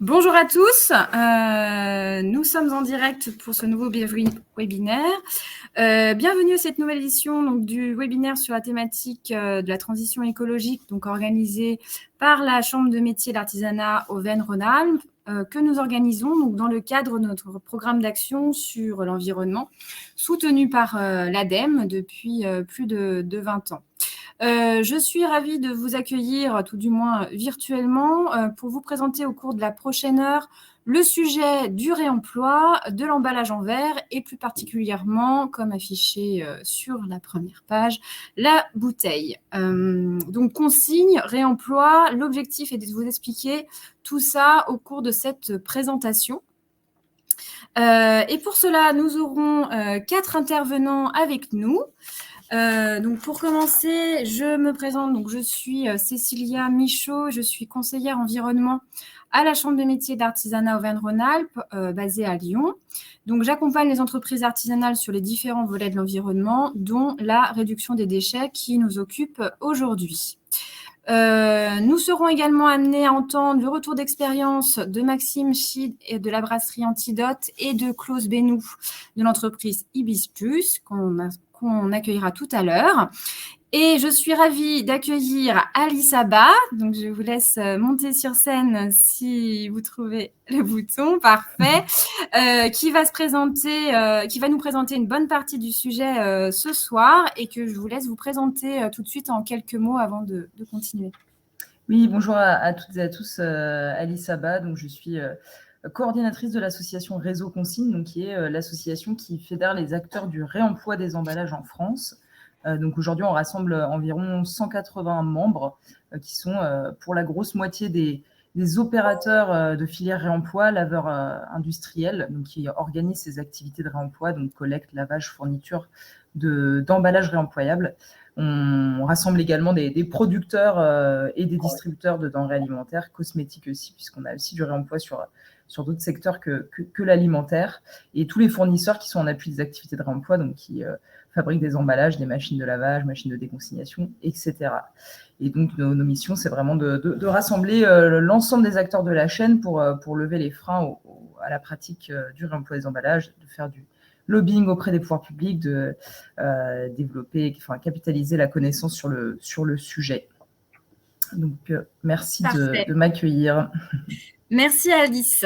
Bonjour à tous, nous sommes en direct pour ce nouveau webinaire. Bienvenue à cette nouvelle édition donc, du webinaire sur la thématique de la transition écologique, donc organisée par la Chambre de métiers et d'artisanat Auvergne-Rhône-Alpes, que nous organisons donc, dans le cadre de notre programme d'action sur l'environnement, soutenu par l'ADEME depuis plus de 20 ans. Je suis ravie de vous accueillir, tout du moins virtuellement, pour vous présenter au cours de la prochaine heure le sujet du réemploi, de l'emballage en verre et plus particulièrement, comme affiché sur la première page, la bouteille. Donc consigne, réemploi, l'objectif est de vous expliquer tout ça au cours de cette présentation. Et pour cela, nous aurons 4 intervenants avec nous. Donc pour commencer, je me présente. Donc je suis Cécilia Michaud, je suis conseillère environnement à la Chambre de métiers d'artisanat Auvergne-Rhône-Alpes, basée à Lyon. Donc j'accompagne les entreprises artisanales sur les différents volets de l'environnement, dont la réduction des déchets qui nous occupe aujourd'hui. Nous serons également amenés à entendre le retour d'expérience de Maxime Chid et de la brasserie Antidote et de Klaus Benou de l'entreprise Ibis Plus qu'on accueillera tout à l'heure. Et je suis ravie d'accueillir Alice Abba. Donc, je vous laisse monter sur scène si vous trouvez le bouton. Parfait. Qui va nous présenter une bonne partie du sujet ce soir et que je vous laisse vous présenter tout de suite en quelques mots avant de continuer. Oui, bonjour à toutes et à tous. Alice Abba, donc je suis coordinatrice de l'association Réseau Consigne, donc qui est l'association qui fédère les acteurs du réemploi des emballages en France. Donc aujourd'hui, on rassemble environ 180 membres qui sont pour la grosse moitié des opérateurs de filière réemploi, laveurs industriels, donc qui organisent ces activités de réemploi, donc collecte, lavage, fourniture d'emballages réemployables. On rassemble également des producteurs et des distributeurs de denrées alimentaires, cosmétiques aussi, puisqu'on a aussi du réemploi sur d'autres secteurs que l'alimentaire, et tous les fournisseurs qui sont en appui des activités de réemploi, donc qui fabriquent des emballages, des machines de lavage, machines de déconsignation, etc. Et donc, nos missions, c'est vraiment de rassembler l'ensemble des acteurs de la chaîne pour lever les freins à la pratique du réemploi des emballages, de faire du lobbying auprès des pouvoirs publics, de capitaliser la connaissance sur le sujet. Donc, merci de m'accueillir. Merci Alice.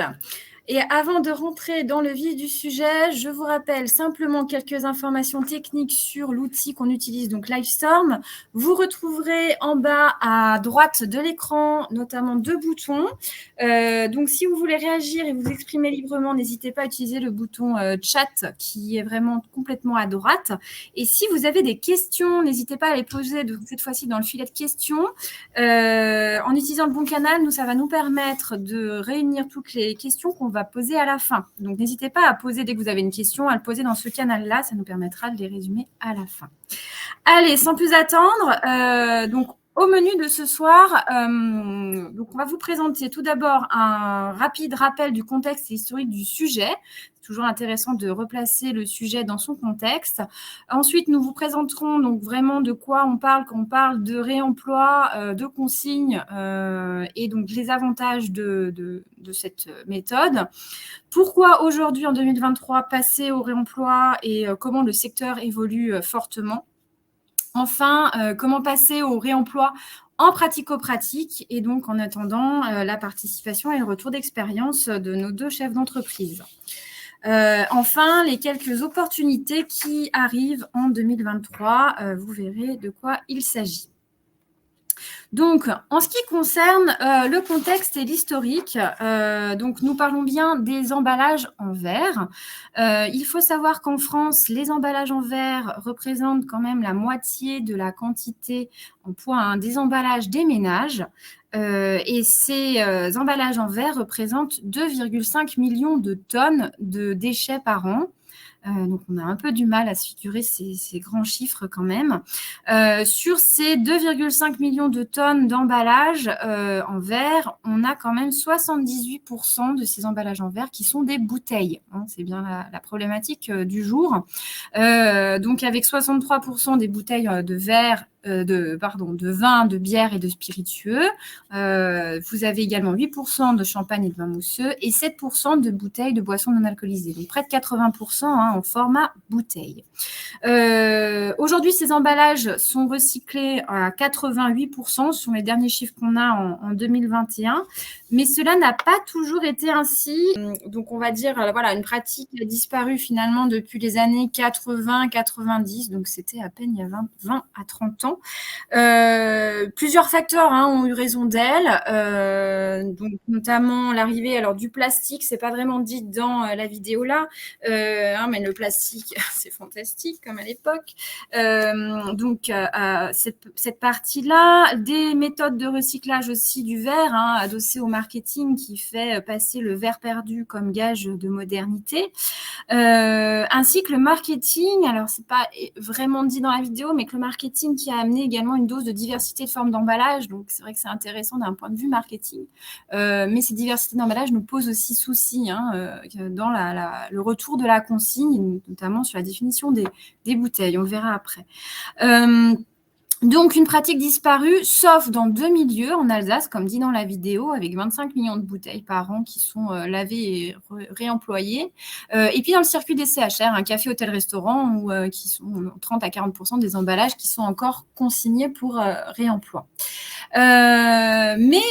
Et avant de rentrer dans le vif du sujet, je vous rappelle simplement quelques informations techniques sur l'outil qu'on utilise, donc Livestorm. Vous retrouverez en bas à droite de l'écran notamment 2 boutons. Donc, si vous voulez réagir et vous exprimer librement, n'hésitez pas à utiliser le bouton chat qui est vraiment complètement à droite. Et si vous avez des questions, n'hésitez pas à les poser cette fois-ci dans le filet de questions. En utilisant le bon canal, ça va nous permettre de réunir toutes les questions qu'on va poser à la fin. Donc, n'hésitez pas à poser, dès que vous avez une question, à le poser dans ce canal-là. Ça nous permettra de les résumer à la fin. Allez, sans plus attendre, donc, au menu de ce soir, donc on va vous présenter tout d'abord un rapide rappel du contexte historique du sujet. C'est toujours intéressant de replacer le sujet dans son contexte. Ensuite, nous vous présenterons donc vraiment de quoi on parle quand on parle de réemploi, de consignes et donc les avantages de cette méthode. Pourquoi aujourd'hui, en 2023, passer au réemploi et comment le secteur évolue fortement. Enfin, comment passer au réemploi en pratico-pratique et donc en attendant la participation et le retour d'expérience de nos 2 chefs d'entreprise. Enfin, les quelques opportunités qui arrivent en 2023, vous verrez de quoi il s'agit. Donc, en ce qui concerne le contexte et l'historique, donc nous parlons bien des emballages en verre. Il faut savoir qu'en France, les emballages en verre représentent quand même la moitié de la quantité en poids des emballages des ménages. Et ces emballages en verre représentent 2,5 millions de tonnes de déchets par an. Donc, on a un peu du mal à se figurer ces grands chiffres quand même. Sur ces 2,5 millions de tonnes d'emballages en verre, on a quand même 78% de ces emballages en verre qui sont des bouteilles. Hein, c'est bien la problématique du jour. Donc, avec 63% des bouteilles de verre, de vin, de bière et de spiritueux. Vous avez également 8% de champagne et de vin mousseux et 7% de bouteilles de boissons non alcoolisées. Donc, près de 80% en format bouteille. Aujourd'hui, ces emballages sont recyclés à 88%, sur les derniers chiffres qu'on a en 2021, mais cela n'a pas toujours été ainsi. Donc, on va dire, voilà, une pratique a disparu finalement depuis les années 80-90, donc c'était à peine il y a 20 à 30 ans. Plusieurs facteurs ont eu raison d'elle, donc notamment l'arrivée du plastique, c'est pas vraiment dit dans la vidéo là, mais le plastique c'est fantastique comme à l'époque. Donc cette partie-là, des méthodes de recyclage aussi du verre, adossées au marketing qui fait passer le verre perdu comme gage de modernité, ainsi que le marketing. Alors c'est pas vraiment dit dans la vidéo, mais que le marketing qui a amené également une dose de diversité de formes d'emballage. Donc c'est vrai que c'est intéressant d'un point de vue marketing, mais cette diversité d'emballage nous pose aussi souci dans le retour de la consigne, notamment sur la définition des bouteilles. On le verra après. Donc, une pratique disparue, sauf dans 2 milieux en Alsace, comme dit dans la vidéo, avec 25 millions de bouteilles par an qui sont lavées et réemployées. Et puis, dans le circuit des CHR, un café, hôtel, restaurant, où qui sont 30 à 40% des emballages qui sont encore consignés pour réemploi. Mais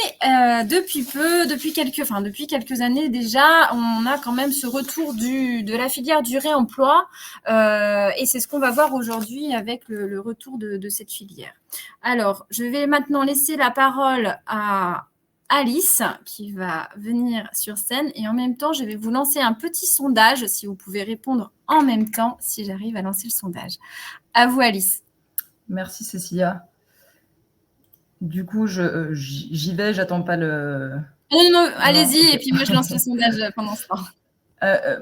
depuis quelques années déjà, on a quand même ce retour de la filière du réemploi, et c'est ce qu'on va voir aujourd'hui avec le retour de cette filière. Alors, je vais maintenant laisser la parole à Alice qui va venir sur scène, et en même temps, je vais vous lancer un petit sondage, si vous pouvez répondre en même temps, si j'arrive à lancer le sondage. À vous, Alice. Merci, Cécilia. Du coup, j'y vais, j'attends pas le... Non, allez-y, okay. Et puis moi, je lance le sondage pendant ce temps.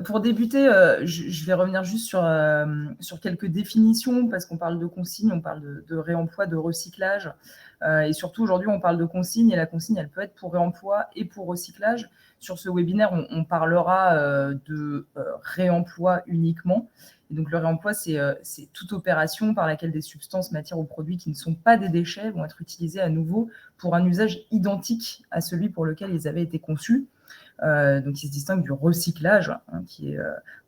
Pour débuter, je vais revenir juste sur quelques définitions, parce qu'on parle de consigne, on parle de réemploi, de recyclage, et surtout aujourd'hui on parle de consigne, et la consigne elle peut être pour réemploi et pour recyclage. Sur ce webinaire on parlera de réemploi uniquement, et donc le réemploi c'est toute opération par laquelle des substances, matières ou produits qui ne sont pas des déchets vont être utilisés à nouveau pour un usage identique à celui pour lequel ils avaient été conçus. Donc, il se distingue du recyclage, qui est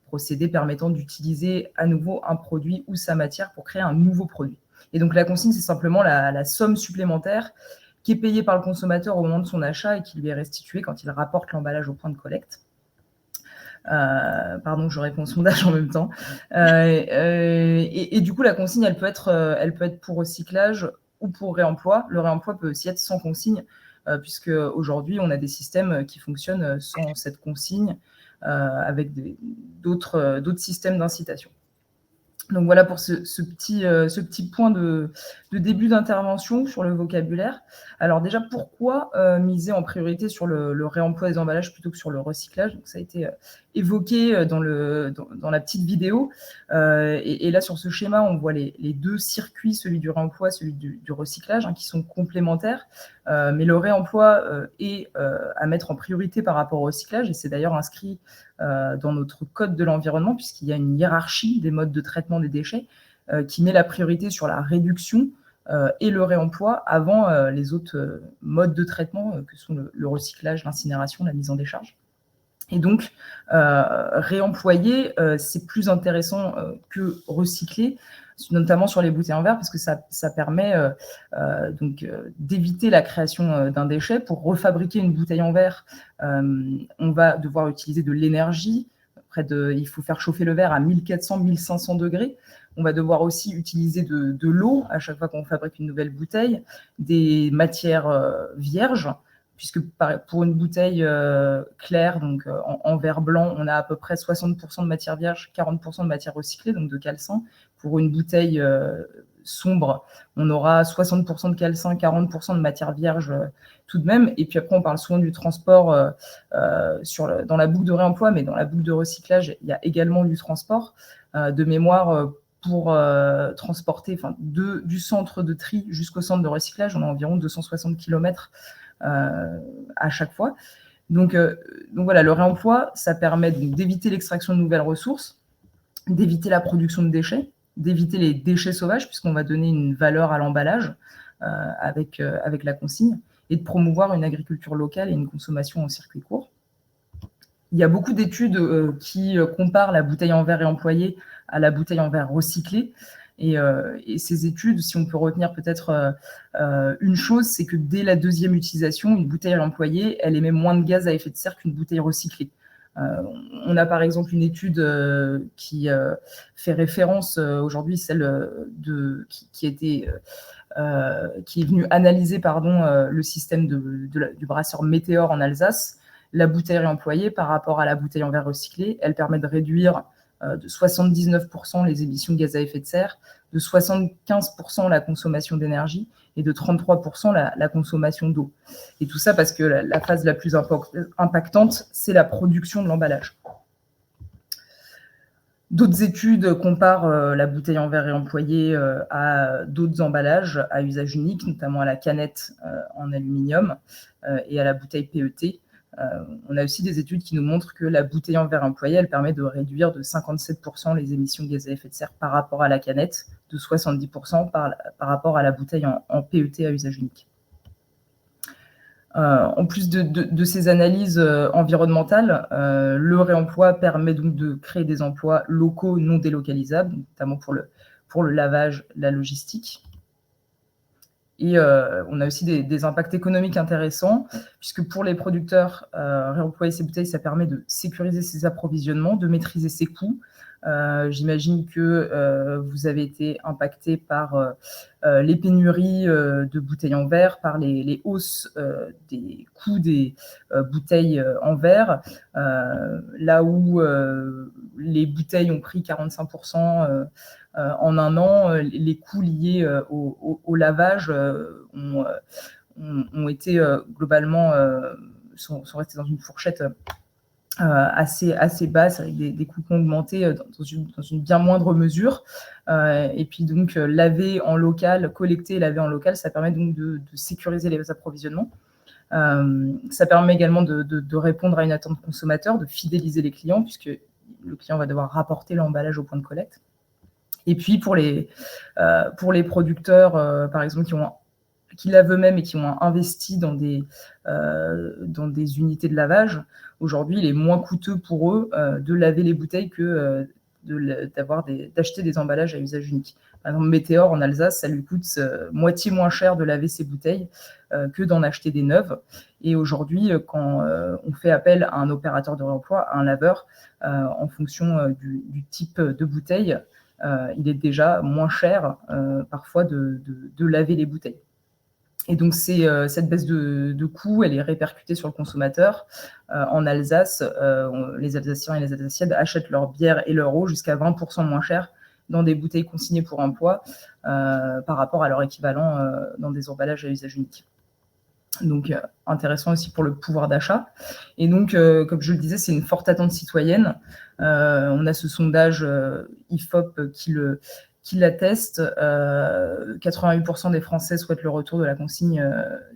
procédé permettant d'utiliser à nouveau un produit ou sa matière pour créer un nouveau produit. Et donc, la consigne, c'est simplement la somme supplémentaire qui est payée par le consommateur au moment de son achat et qui lui est restituée quand il rapporte l'emballage au point de collecte. Pardon, je réponds au sondage en même temps. Et du coup, la consigne, elle peut être pour recyclage ou pour réemploi. Le réemploi peut aussi être sans consigne, puisque aujourd'hui, on a des systèmes qui fonctionnent sans cette consigne, avec d'autres systèmes d'incitation. Donc voilà pour ce petit point de début d'intervention sur le vocabulaire. Alors déjà, pourquoi miser en priorité sur le réemploi des emballages plutôt que sur le recyclage? Donc ça a été évoqué dans la petite vidéo. Et là, sur ce schéma, on voit les deux circuits, celui du réemploi, celui du recyclage, qui sont complémentaires. Mais le réemploi est à mettre en priorité par rapport au recyclage, et c'est d'ailleurs inscrit dans notre code de l'environnement, puisqu'il y a une hiérarchie des modes de traitement des déchets qui met la priorité sur la réduction et le réemploi avant les autres modes de traitement que sont le recyclage, l'incinération, la mise en décharge. Et donc, réemployer, c'est plus intéressant que recycler, notamment sur les bouteilles en verre, parce que ça permet d'éviter la création d'un déchet. Pour refabriquer une bouteille en verre, on va devoir utiliser de l'énergie. Il faut faire chauffer le verre à 1400-1500 degrés. On va devoir aussi utiliser de l'eau à chaque fois qu'on fabrique une nouvelle bouteille, des matières vierges, puisque pour une bouteille claire, donc en verre blanc, on a à peu près 60% de matière vierge, 40% de matière recyclée, donc de calcin. Pour une bouteille sombre, on aura 60% de calcin, 40% de matière vierge tout de même. Et puis après, on parle souvent du transport dans la boucle de réemploi, mais dans la boucle de recyclage, il y a également du transport. De mémoire, pour transporter du centre de tri jusqu'au centre de recyclage, on a environ 260 km à chaque fois. Donc voilà, le réemploi, ça permet d'éviter l'extraction de nouvelles ressources, d'éviter la production de déchets, d'éviter les déchets sauvages, puisqu'on va donner une valeur à l'emballage avec la consigne, et de promouvoir une agriculture locale et une consommation en circuit court. Il y a beaucoup d'études qui comparent la bouteille en verre réemployée à la bouteille en verre recyclée. Et ces études, si on peut retenir peut-être une chose, c'est que dès la deuxième utilisation, une bouteille réemployée, elle émet moins de gaz à effet de serre qu'une bouteille recyclée. On a par exemple une étude qui fait référence aujourd'hui, celle qui est venue analyser le système du brasseur Météor en Alsace. La bouteille réemployée par rapport à la bouteille en verre recyclée, elle permet de réduire de 79% les émissions de gaz à effet de serre, de 75% la consommation d'énergie et de 33% la consommation d'eau. Et tout ça parce que la phase la plus impactante, c'est la production de l'emballage. D'autres études comparent la bouteille en verre réemployée à d'autres emballages à usage unique, notamment à la canette en aluminium et à la bouteille PET. On a aussi des études qui nous montrent que la bouteille en verre employée, elle permet de réduire de 57% les émissions de gaz à effet de serre par rapport à la canette, de 70% par rapport à la bouteille en PET à usage unique. En plus de ces analyses environnementales, le réemploi permet donc de créer des emplois locaux non délocalisables, notamment pour le lavage, la logistique. Et on a aussi des impacts économiques intéressants, puisque pour les producteurs, réemployer ces bouteilles, ça permet de sécuriser ses approvisionnements, de maîtriser ses coûts. J'imagine que vous avez été impacté par les pénuries de bouteilles en verre, par les hausses des coûts des bouteilles en verre, là où les bouteilles ont pris 45% en un an, les coûts liés au lavage ont été globalement sont restés dans une fourchette assez basse, avec des coûts qui ont augmenté dans une bien moindre mesure. Et puis donc laver en local, collecter et laver en local, ça permet donc de sécuriser les approvisionnements. Ça permet également de répondre à une attente consommateur, de fidéliser les clients, puisque le client va devoir rapporter l'emballage au point de collecte. Et puis pour les producteurs, par exemple, qui lavent eux-mêmes et qui ont investi dans des unités de lavage, aujourd'hui, il est moins coûteux pour eux de laver les bouteilles que d'acheter des emballages à usage unique. Par exemple, Météor en Alsace, ça lui coûte moitié moins cher de laver ses bouteilles que d'en acheter des neuves. Et aujourd'hui, quand on fait appel à un opérateur de réemploi, à un laveur, en fonction du type de bouteille, il est déjà moins cher parfois de laver les bouteilles. Et donc, cette baisse de coût, elle est répercutée sur le consommateur. En Alsace, les Alsaciens et les Alsaciennes achètent leur bière et leur eau jusqu'à 20% moins cher dans des bouteilles consignées pour emploi par rapport à leur équivalent dans des emballages à usage unique. Donc, intéressant aussi pour le pouvoir d'achat. Et donc, comme je le disais, c'est une forte attente citoyenne. On a ce sondage IFOP qui l'atteste. 88% des Français souhaitent le retour de la consigne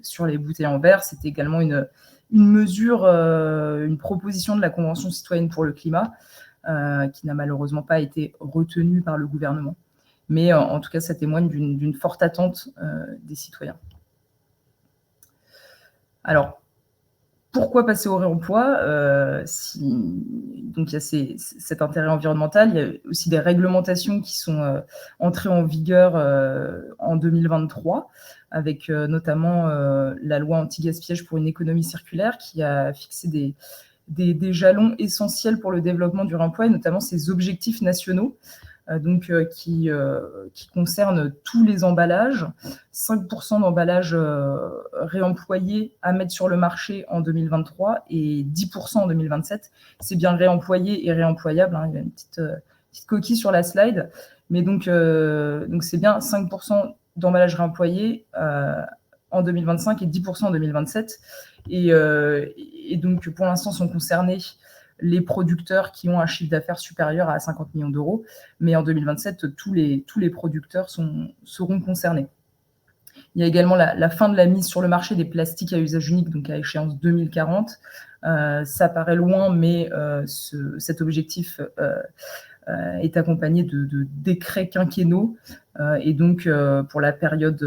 sur les bouteilles en verre. C'était également une mesure, une proposition de la Convention citoyenne pour le climat, qui n'a malheureusement pas été retenue par le gouvernement. Mais en tout cas, ça témoigne d'une forte attente des citoyens. Alors, pourquoi passer au réemploi donc il y a cet intérêt environnemental, il y a aussi des réglementations qui sont entrées en vigueur en 2023, avec notamment la loi anti-gaspillage pour une économie circulaire qui a fixé des jalons essentiels pour le développement du réemploi, et notamment ses objectifs nationaux. Qui concerne tous les emballages, 5% d'emballages réemployés à mettre sur le marché en 2023 et 10% en 2027. C'est bien réemployé et réemployable, hein, il y a une petite coquille sur la slide, Mais donc c'est bien 5% d'emballages réemployés en 2025 et 10% en 2027. Et donc, pour l'instant, sont concernés les producteurs qui ont un chiffre d'affaires supérieur à 50 millions d'euros. Mais en 2027, tous les producteurs seront concernés. Il y a également la fin de la mise sur le marché des plastiques à usage unique, donc à échéance 2040. Ça paraît loin, mais cet objectif est accompagné de décrets quinquennaux. Et donc, pour la période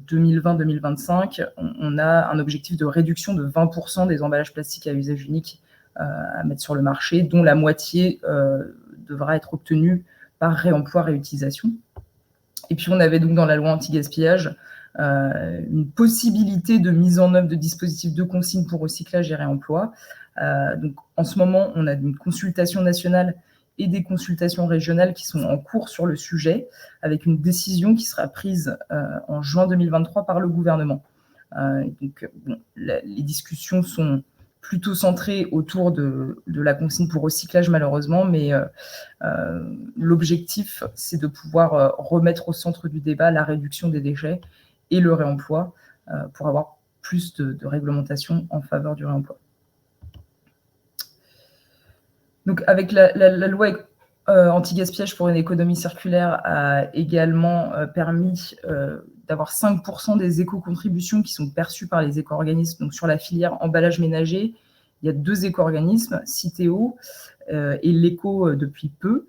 2020-2025, on a un objectif de réduction de 20% des emballages plastiques à usage unique à mettre sur le marché, dont la moitié devra être obtenue par réemploi-réutilisation. Et puis, on avait donc dans la loi anti-gaspillage une possibilité de mise en œuvre de dispositifs de consigne pour recyclage et réemploi. Donc, en ce moment, on a une consultation nationale et des consultations régionales qui sont en cours sur le sujet, avec une décision qui sera prise en juin 2023 par le gouvernement. Donc, les discussions sont plutôt centrées autour de la consigne pour recyclage, malheureusement, mais l'objectif, c'est de pouvoir remettre au centre du débat la réduction des déchets et le réemploi pour avoir plus de réglementation en faveur du réemploi. Donc, avec la loi anti-gaspillage pour une économie circulaire a également permis d'avoir 5% des éco-contributions qui sont perçues par les éco-organismes. Donc, sur la filière emballage ménager, il y a 2 éco-organismes, Citeo et l'Éco depuis peu.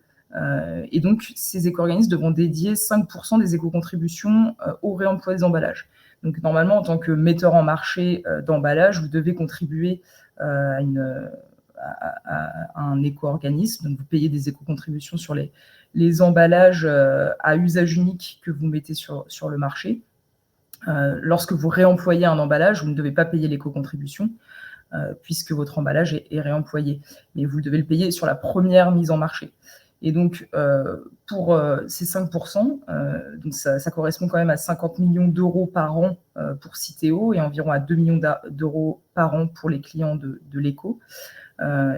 Et donc, ces éco-organismes devront dédier 5% des éco-contributions au réemploi des emballages. Donc, normalement, en tant que metteur en marché d'emballage, vous devez contribuer à un éco-organisme. Donc, vous payez des éco-contributions sur les emballages à usage unique que vous mettez sur le marché. Lorsque vous réemployez un emballage, vous ne devez pas payer l'éco-contribution puisque votre emballage est réemployé. Mais vous devez le payer sur la première mise en marché. Et donc, pour ces 5%, donc ça correspond quand même à 50 millions d'euros par an pour Citeo et environ à 2 millions d'euros par an pour les clients de l'éco.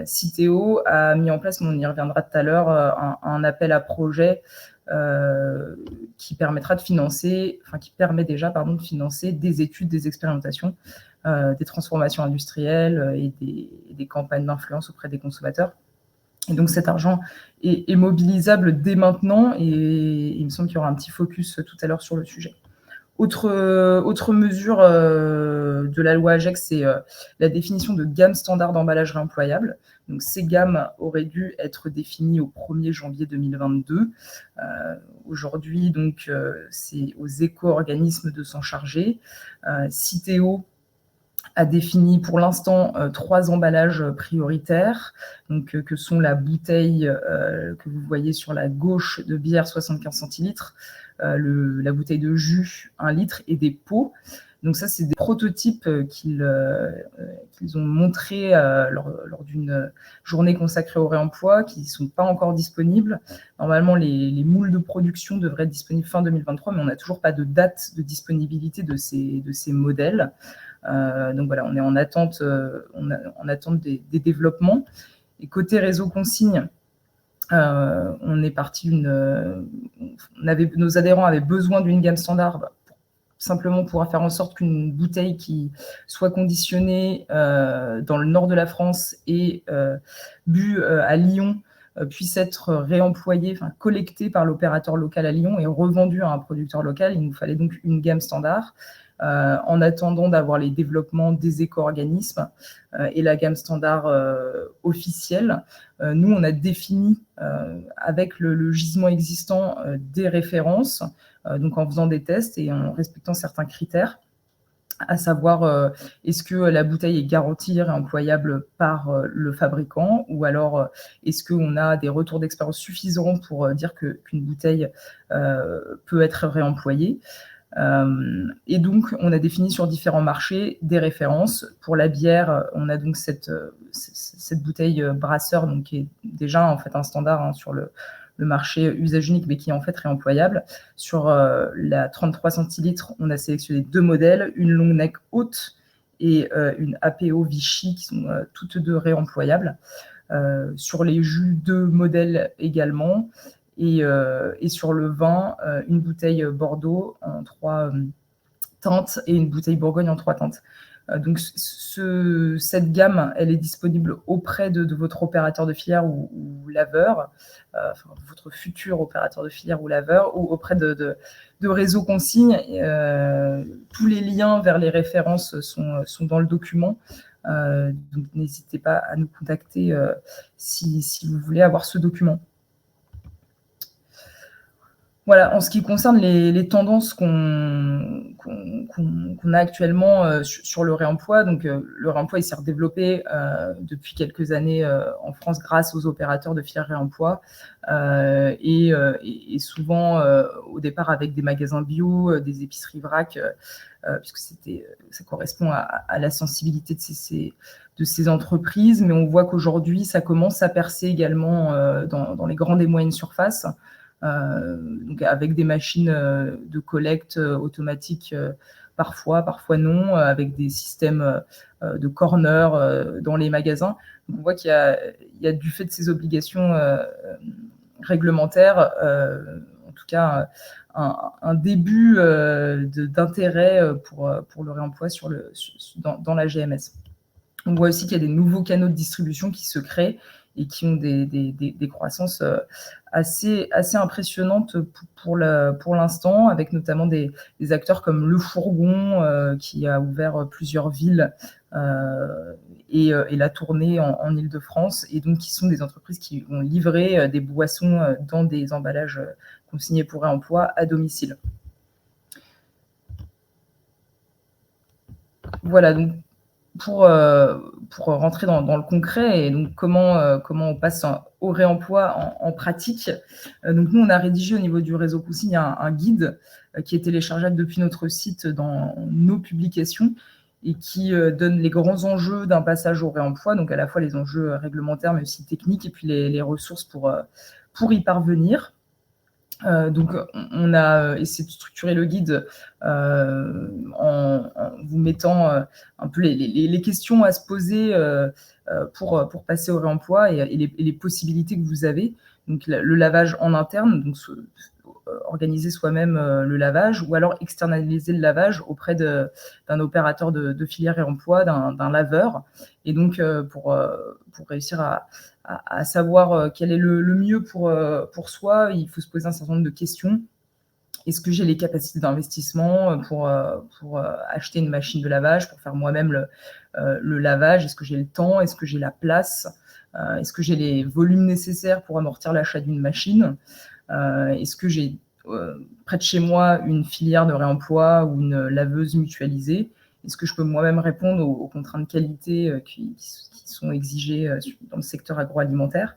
Citeo a mis en place, on y reviendra tout à l'heure, un appel à projet qui permettra de financer, qui permet déjà de financer des études, des expérimentations, des transformations industrielles et des campagnes d'influence auprès des consommateurs. Et donc cet argent est mobilisable dès maintenant et il me semble qu'il y aura un petit focus tout à l'heure sur le sujet. Autre mesure de la loi AGEC, c'est la définition de gammes standards d'emballage réemployable. Donc, ces gammes auraient dû être définies au 1er janvier 2022. Aujourd'hui, donc, c'est aux éco-organismes de s'en charger. Citeo a défini pour l'instant 3 emballages prioritaires, donc, que sont la bouteille que vous voyez sur la gauche de bière 75 centilitres, la bouteille de jus 1 litre et des pots. Donc ça, c'est des prototypes qu'ils ont montrés lors d'une journée consacrée au réemploi, qui ne sont pas encore disponibles. Normalement, les moules de production devraient être disponibles fin 2023, mais on n'a toujours pas de date de disponibilité de ces modèles. Donc voilà, on est en attente, des développements. Et côté réseau consigne, on est parti nos adhérents avaient besoin d'une gamme standard simplement pour faire en sorte qu'une bouteille qui soit conditionnée dans le nord de la France et bue à Lyon puisse être réemployée, collectée par l'opérateur local à Lyon et revendue à un producteur local. Il nous fallait donc une gamme standard. En attendant d'avoir les développements des éco-organismes et la gamme standard officielle, nous, on a défini avec le gisement existant des références, donc en faisant des tests et en respectant certains critères, à savoir est-ce que la bouteille est garantie réemployable par le fabricant ou alors est-ce qu'on a des retours d'expérience suffisants pour dire qu'une bouteille peut être réemployée. Et donc, on a défini sur différents marchés des références. Pour la bière, on a donc cette bouteille brasseur, donc qui est déjà en fait un standard sur le marché usage unique, mais qui est en fait réemployable. Sur la 33 centilitres, on a sélectionné 2 modèles, une long neck haute et une APO Vichy, qui sont toutes 2 réemployables. Sur les jus, 2 modèles également. Et sur le vin, une bouteille Bordeaux en 3 teintes et une bouteille Bourgogne en 3 teintes. Donc cette gamme, elle est disponible auprès de votre opérateur de filière ou laveur, enfin, votre futur opérateur de filière ou laveur, ou auprès de Réseau Consigne. Tous les liens vers les références sont dans le document. Donc n'hésitez pas à nous contacter si vous voulez avoir ce document. Voilà, en ce qui concerne les tendances qu'on a actuellement sur le réemploi, donc le réemploi il s'est redéveloppé depuis quelques années en France grâce aux opérateurs de filière réemploi et souvent au départ avec des magasins bio, des épiceries vrac, puisque ça correspond à la sensibilité de ces entreprises, mais on voit qu'aujourd'hui ça commence à percer également dans les grandes et moyennes surfaces. Donc avec des machines de collecte automatique parfois non, avec des systèmes de corner dans les magasins. Donc on voit qu'il y a du fait de ces obligations réglementaires, en tout cas un début d'intérêt pour le réemploi dans la GMS. On voit aussi qu'il y a des nouveaux canaux de distribution qui se créent et qui ont des croissances assez impressionnantes pour l'instant, avec notamment des acteurs comme Le Fourgon qui a ouvert plusieurs villes et la tournée en Île-de-France, et donc qui sont des entreprises qui vont livrer des boissons dans des emballages consignés pour réemploi à domicile. Voilà, donc pour rentrer dans le concret et donc comment on passe au réemploi en pratique. Donc nous, on a rédigé au niveau du réseau Consigne un guide qui est téléchargeable depuis notre site dans nos publications et qui donne les grands enjeux d'un passage au réemploi, donc à la fois les enjeux réglementaires mais aussi techniques et puis les ressources pour y parvenir. Donc on a essayé de structurer le guide en vous mettant un peu les questions à se poser pour passer au réemploi et les possibilités que vous avez. Donc le lavage en interne, donc organiser soi-même le lavage, ou alors externaliser le lavage auprès d'un opérateur de filière réemploi, d'un laveur. Et donc pour réussir à savoir quel est le mieux pour soi, il faut se poser un certain nombre de questions. Est-ce que j'ai les capacités d'investissement pour acheter une machine de lavage, pour faire moi-même le lavage? Est-ce que j'ai le temps? Est-ce que j'ai la place? Est-ce que j'ai les volumes nécessaires pour amortir l'achat d'une machine? Est-ce que j'ai près de chez moi une filière de réemploi ou une laveuse mutualisée? Est-ce que je peux moi-même répondre aux contraintes de qualité qui sont exigées dans le secteur agroalimentaire?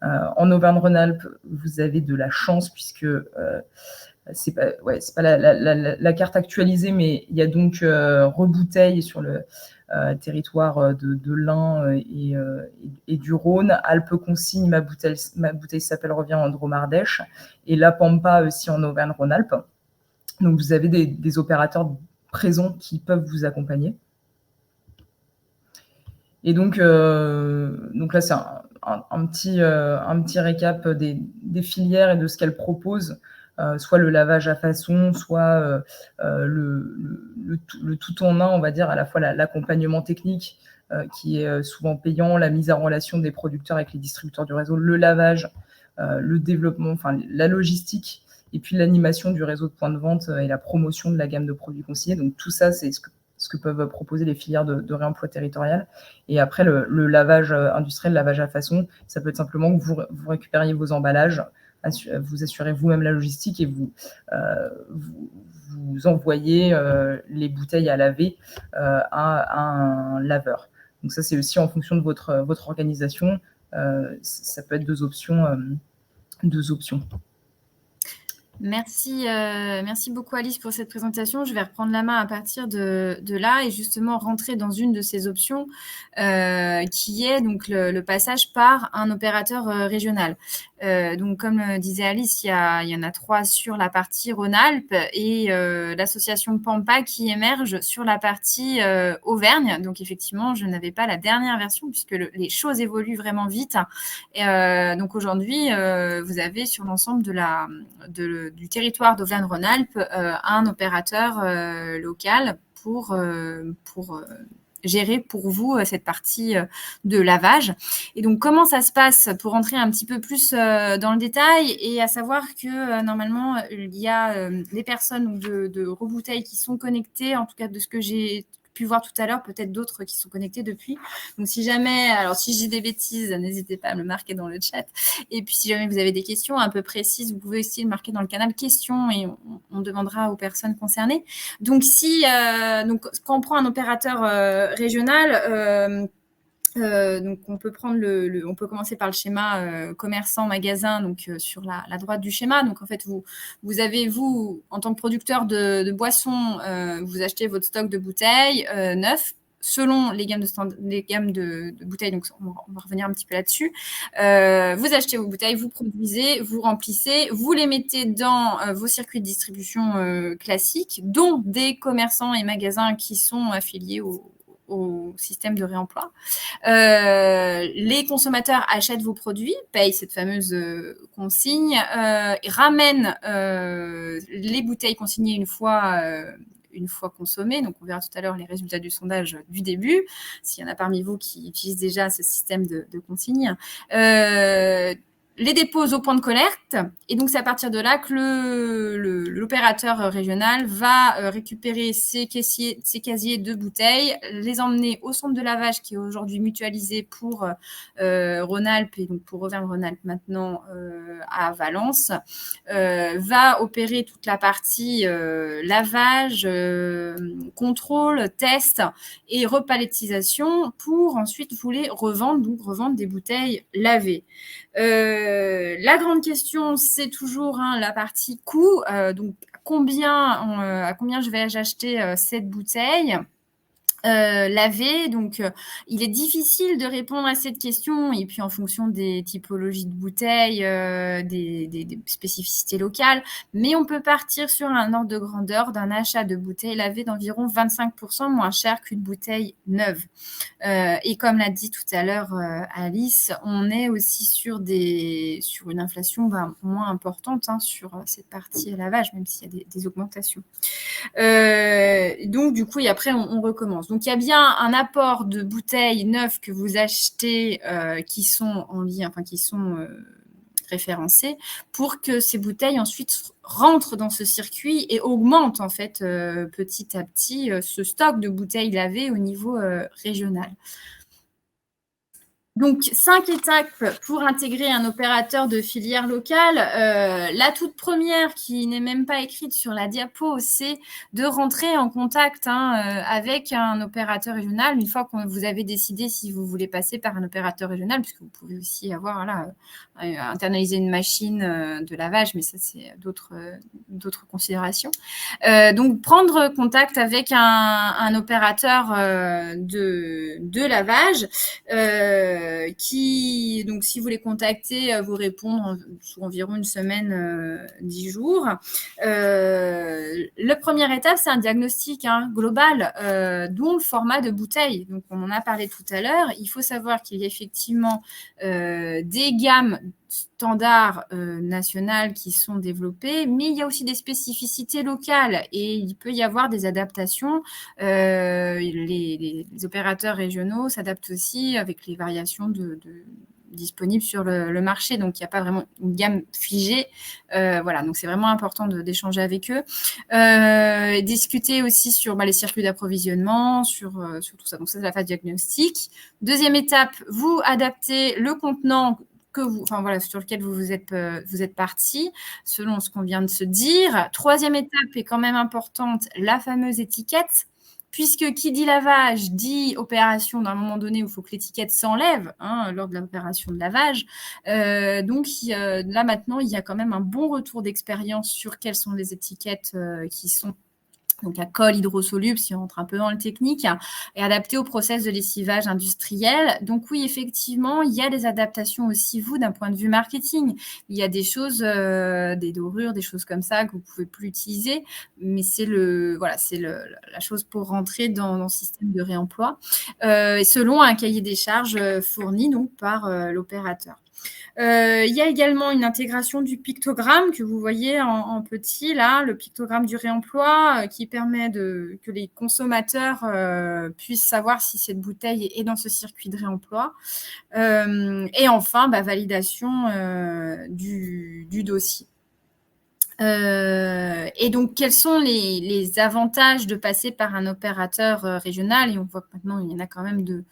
En Auvergne-Rhône-Alpes, vous avez de la chance puisque c'est pas la carte actualisée, mais il y a donc Rebouteille sur le territoire de l'Ain et du Rhône. Alpes Consigne, ma bouteille s'appelle revient en Drôme-Ardèche, et La Pampa aussi en Auvergne-Rhône-Alpes. Donc vous avez des opérateurs présents qui peuvent vous accompagner. Et donc là c'est un petit récap des filières et de ce qu'elles proposent. Soit le lavage à façon, soit le tout en un, on va dire, à la fois l'accompagnement technique qui est souvent payant, la mise en relation des producteurs avec les distributeurs du réseau, le lavage, le développement, enfin la logistique, et puis l'animation du réseau de points de vente et la promotion de la gamme de produits consignés. Donc tout ça, c'est ce que peuvent proposer les filières de réemploi territorial. Et après, le lavage industriel, le lavage à façon, ça peut être simplement que vous récupériez vos emballages, vous assurez vous-même la logistique et vous envoyez les bouteilles à laver à un laveur. Donc ça, c'est aussi en fonction de votre organisation. Ça peut être deux options. Merci beaucoup Alice pour cette présentation. Je vais reprendre la main à partir de là et justement rentrer dans une de ces options qui est donc le passage par un opérateur régional. Donc, comme disait Alice, il y en a 3 sur la partie Rhône-Alpes et l'association Pampa qui émerge sur la partie Auvergne. Donc, effectivement, je n'avais pas la dernière version puisque les choses évoluent vraiment vite. Et, donc, aujourd'hui, vous avez sur l'ensemble du territoire d'Auvergne-Rhône-Alpes un opérateur local pour gérer pour vous cette partie de lavage. Et donc, comment ça se passe pour rentrer un petit peu plus dans le détail et à savoir que normalement, il y a des personnes de Rebouteille qui sont connectées, en tout cas de ce que j'ai pu voir tout à l'heure, peut-être d'autres qui sont connectés depuis. Donc, si jamais, alors si j'ai des bêtises, n'hésitez pas à me le marquer dans le chat. Et puis, si jamais vous avez des questions un peu précises, vous pouvez aussi le marquer dans le canal questions et on demandera aux personnes concernées. Donc, donc quand on prend un opérateur régional, donc on peut prendre on peut commencer par le schéma commerçant magasin, donc sur la droite du schéma. Donc en fait vous avez en tant que producteur de boissons, vous achetez votre stock de bouteilles neuf selon les gammes de bouteilles. Donc on va revenir un petit peu là-dessus. Vous achetez vos bouteilles, vous produisez, vous remplissez, vous les mettez dans vos circuits de distribution classiques, dont des commerçants et magasins qui sont affiliés au système de réemploi. Les consommateurs achètent vos produits, payent cette fameuse consigne, ramènent les bouteilles consignées une fois consommées. Donc, on verra tout à l'heure les résultats du sondage du début, s'il y en a parmi vous qui utilisent déjà ce système de consigne. Les dépose au point de collecte. Et donc, c'est à partir de là que l'opérateur régional va récupérer ses casiers de bouteilles, les emmener au centre de lavage qui est aujourd'hui mutualisé pour Rhône-Alpes et donc pour Auvergne-Rhône-Alpes maintenant à Valence, va opérer toute la partie lavage, contrôle, test et repalettisation pour ensuite vous les revendre, donc revendre des bouteilles lavées. La grande question, c'est toujours la partie coût. Donc, à combien je vais acheter cette bouteille lavée. Donc, il est difficile de répondre à cette question. Et puis, en fonction des typologies de bouteilles, des spécificités locales. Mais on peut partir sur un ordre de grandeur d'un achat de bouteilles lavées d'environ 25% moins cher qu'une bouteille neuve. Et comme l'a dit tout à l'heure Alice, on est aussi sur une inflation moins importante sur cette partie lavage, même s'il y a des augmentations. Donc, du coup, et après, on recommence. Donc, il y a bien un apport de bouteilles neuves que vous achetez qui sont en lien, enfin, qui sont référencées pour que ces bouteilles ensuite rentrent dans ce circuit et augmentent en fait petit à petit ce stock de bouteilles lavées au niveau régional. Donc, 5 étapes pour intégrer un opérateur de filière locale. La toute première, qui n'est même pas écrite sur la diapo, c'est de rentrer en contact avec un opérateur régional une fois que vous avez décidé si vous voulez passer par un opérateur régional, puisque vous pouvez aussi avoir internaliser une machine de lavage, mais ça, c'est d'autres considérations. Donc, prendre contact avec un opérateur de lavage qui, donc, si vous les contactez, vous répondre sous environ une semaine, 10 jours. La première étape, c'est un diagnostic global, dont le format de bouteille. Donc, on en a parlé tout à l'heure. Il faut savoir qu'il y a effectivement des gammes standards nationales qui sont développées, mais il y a aussi des spécificités locales et il peut y avoir des adaptations. Les opérateurs régionaux s'adaptent aussi avec les variations disponibles sur le marché. Donc, il n'y a pas vraiment une gamme figée. Voilà, donc c'est vraiment important d'échanger avec eux. Discuter aussi sur les circuits d'approvisionnement, sur tout ça. Donc, ça, c'est la phase diagnostique. Deuxième étape, vous adaptez le contenant sur lequel vous êtes parti, selon ce qu'on vient de se dire. Troisième étape est quand même importante, la fameuse étiquette, puisque qui dit lavage dit opération d'un moment donné où il faut que l'étiquette s'enlève lors de l'opération de lavage. Donc là maintenant, il y a quand même un bon retour d'expérience sur quelles sont les étiquettes qui sont donc à colle hydrosoluble, si on rentre un peu dans le technique, et adapté au process de lessivage industriel. Donc oui, effectivement, il y a des adaptations aussi, vous, d'un point de vue marketing. Il y a des choses, des dorures, des choses comme ça que vous ne pouvez plus utiliser, mais c'est la chose pour rentrer dans le système de réemploi, selon un cahier des charges fourni donc, par l'opérateur. Il y a également une intégration du pictogramme que vous voyez en petit, là, le pictogramme du réemploi, qui permet que les consommateurs puissent savoir si cette bouteille est dans ce circuit de réemploi. Et enfin, validation du dossier. Et donc, quels sont les avantages de passer par un opérateur régional? Et on voit que maintenant, il y en a quand même de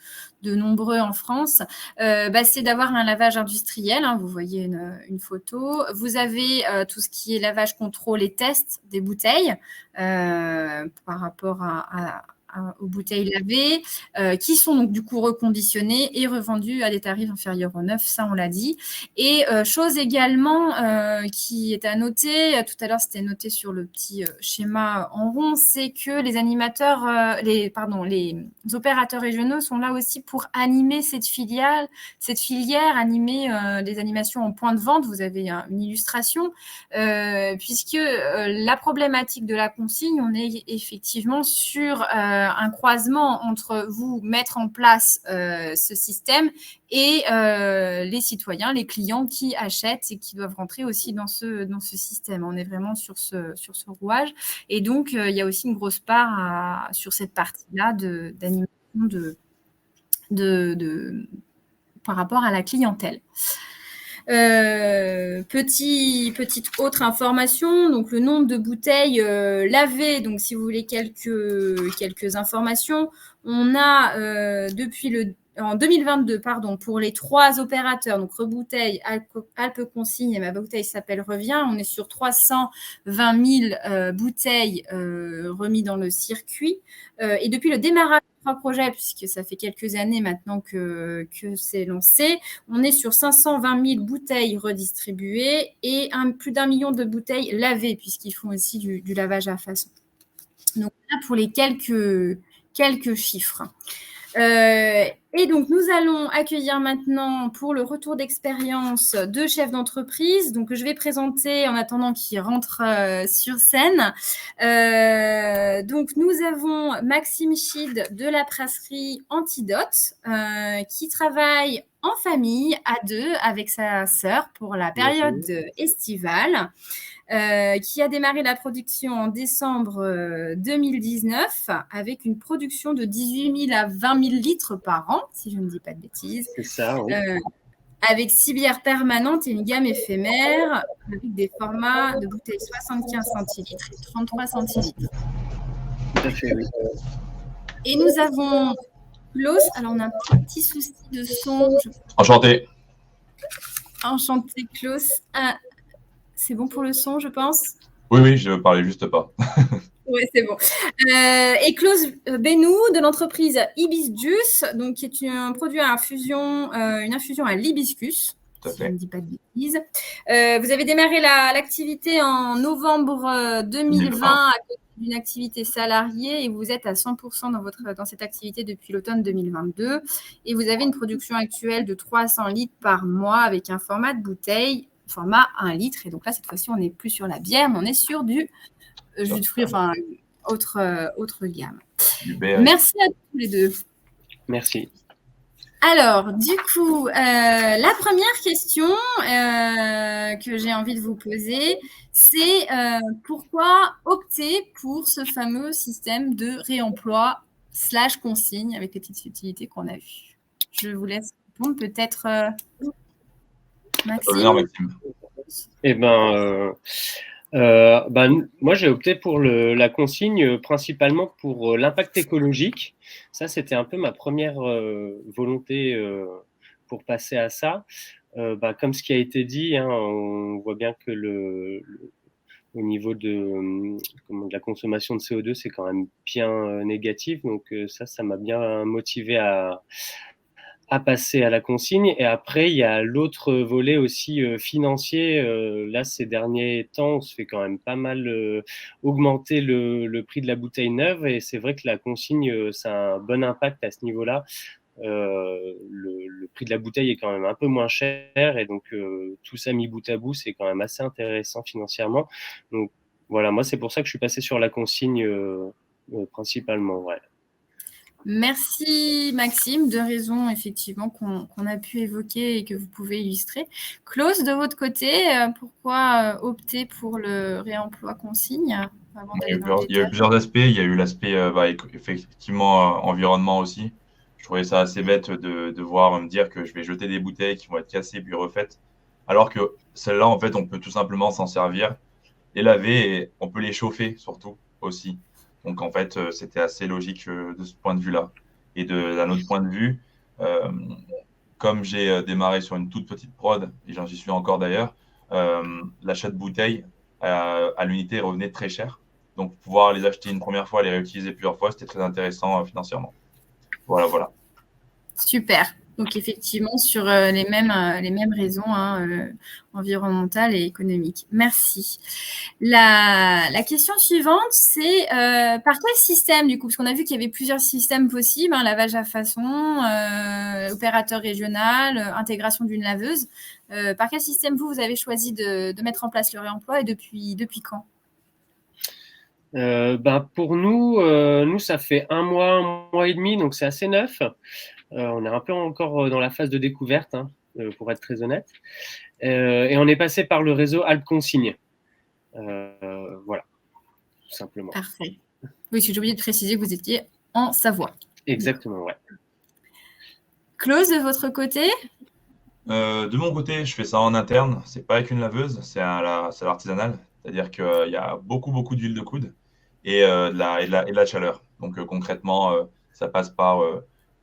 nombreux en France. C'est d'avoir un lavage industriel. Vous voyez une photo. Vous avez tout ce qui est lavage, contrôle et test des bouteilles par rapport aux bouteilles lavées, qui sont donc du coup reconditionnées et revendues à des tarifs inférieurs au neuf, ça on l'a dit. Et chose également qui est à noter, tout à l'heure c'était noté sur le petit schéma en rond, c'est que les animateurs, les opérateurs régionaux sont là aussi pour animer cette filière, animer des animations en point de vente. Vous avez une illustration, puisque la problématique de la consigne, on est effectivement sur un croisement entre vous mettre en place ce système et les citoyens, les clients qui achètent et qui doivent rentrer aussi dans ce système. On est vraiment sur ce rouage. Et donc, il y a aussi une grosse part sur cette partie-là d'animation par rapport à la clientèle. Petite autre information, donc le nombre de bouteilles lavées, donc si vous voulez quelques informations, on a en 2022, pour les 3 opérateurs, donc Rebouteille, Alpes Consigne et ma bouteille s'appelle Revient, on est sur 320 000 bouteilles remises dans le circuit. Et depuis le démarrage du projet, puisque ça fait quelques années maintenant que c'est lancé, on est sur 520 000 bouteilles redistribuées et plus d'1 million de bouteilles lavées, puisqu'ils font aussi du lavage à façon. Donc là, pour les quelques chiffres. Et donc, nous allons accueillir maintenant pour le retour d'expérience 2 chefs d'entreprise. Donc, je vais présenter en attendant qu'ils rentrent sur scène. Donc, nous avons Maxime Chide de la brasserie Antidote qui travaille en famille à 2 avec sa sœur pour la période estivale. Qui a démarré la production en décembre 2019 avec une production de 18 000 à 20 000 litres par an, si je ne dis pas de bêtises. C'est ça, oui. Avec 6 bières permanentes et une gamme éphémère avec des formats de bouteilles 75 centilitres et 33 centilitres. Tout à fait, oui. Et nous avons Klaus. Alors, on a un petit souci de son. Enchanté. Enchanté, Klaus. C'est bon pour le son, je pense? Oui, je parlais juste pas. Oui, c'est bon. Et Klaus Benou de l'entreprise Hibiscus, donc qui est un produit à infusion, une infusion à l'hibiscus. Tout à Si fait. je ne dis pas de bêtises. Vous avez démarré l'activité en novembre 2020 à côté d'une activité salariée et vous êtes à 100% dans cette activité depuis l'automne 2022. Et vous avez une production actuelle de 300 litres par mois avec un format de bouteille, format 1 litre. Et donc là, cette fois-ci, on n'est plus sur la bière, mais on est sur du jus de fruits, enfin, autre gamme. Merci à tous les deux. Merci. Alors, du coup, la première question que j'ai envie de vous poser, c'est pourquoi opter pour ce fameux système de réemploi / consigne avec les petites utilités qu'on a vues? Je vous laisse répondre, peut-être Maxime. Eh ben, moi, j'ai opté pour la consigne principalement pour l'impact écologique. Ça, c'était un peu ma première volonté pour passer à ça. Comme ce qui a été dit, on voit bien que au niveau de la consommation de CO2, c'est quand même bien négatif. Donc ça m'a bien motivé à à passer à la consigne. Et après, il y a l'autre volet aussi financier. Là, ces derniers temps, on se fait quand même pas mal augmenter le prix de la bouteille neuve. Et c'est vrai que la consigne, ça a un bon impact à ce niveau-là. Le prix de la bouteille est quand même un peu moins cher. Et donc, tout ça mis bout à bout, c'est quand même assez intéressant financièrement. Donc, voilà, moi, c'est pour ça que je suis passé sur la consigne principalement. Ouais. Merci Maxime, 2 raisons effectivement qu'on a pu évoquer et que vous pouvez illustrer. Clause, de votre côté, pourquoi opter pour le réemploi consigne avant d'aller dans le Il y a eu détail? plusieurs aspects. Il y a eu l'aspect effectivement environnement aussi. Je trouvais ça assez bête de devoir me dire que je vais jeter des bouteilles qui vont être cassées puis refaites. Alors que celles-là, en fait, on peut tout simplement s'en servir, les laver et on peut les chauffer surtout aussi. Donc en fait, c'était assez logique de ce point de vue-là. Et d'un autre point de vue, euh, comme j'ai démarré sur une toute petite prod, et j'y suis encore d'ailleurs, l'achat de bouteilles à l'unité revenait très cher. Donc pouvoir les acheter une première fois, les réutiliser plusieurs fois, c'était très intéressant financièrement. Voilà, voilà. Super. Donc effectivement, sur les mêmes raisons environnementales et économiques. Merci. La question suivante, c'est par quel système du coup? Parce qu'on a vu qu'il y avait plusieurs systèmes possibles, lavage à façon, opérateur régional, intégration d'une laveuse. Par quel système vous avez choisi de mettre en place le réemploi et depuis quand? Pour nous, ça fait un mois et demi, donc c'est assez neuf. On est un peu encore dans la phase de découverte, pour être très honnête. Et on est passé par le réseau Alpes Consigne. Voilà, tout simplement. Parfait. Oui, j'ai oublié de préciser que vous étiez en Savoie. Exactement, ouais. Clause, de votre côté? De mon côté, je fais ça en interne. C'est pas avec une laveuse, c'est à l'artisanal. C'est-à-dire qu'il y a beaucoup d'huile de coude et de la chaleur. Donc concrètement, ça passe par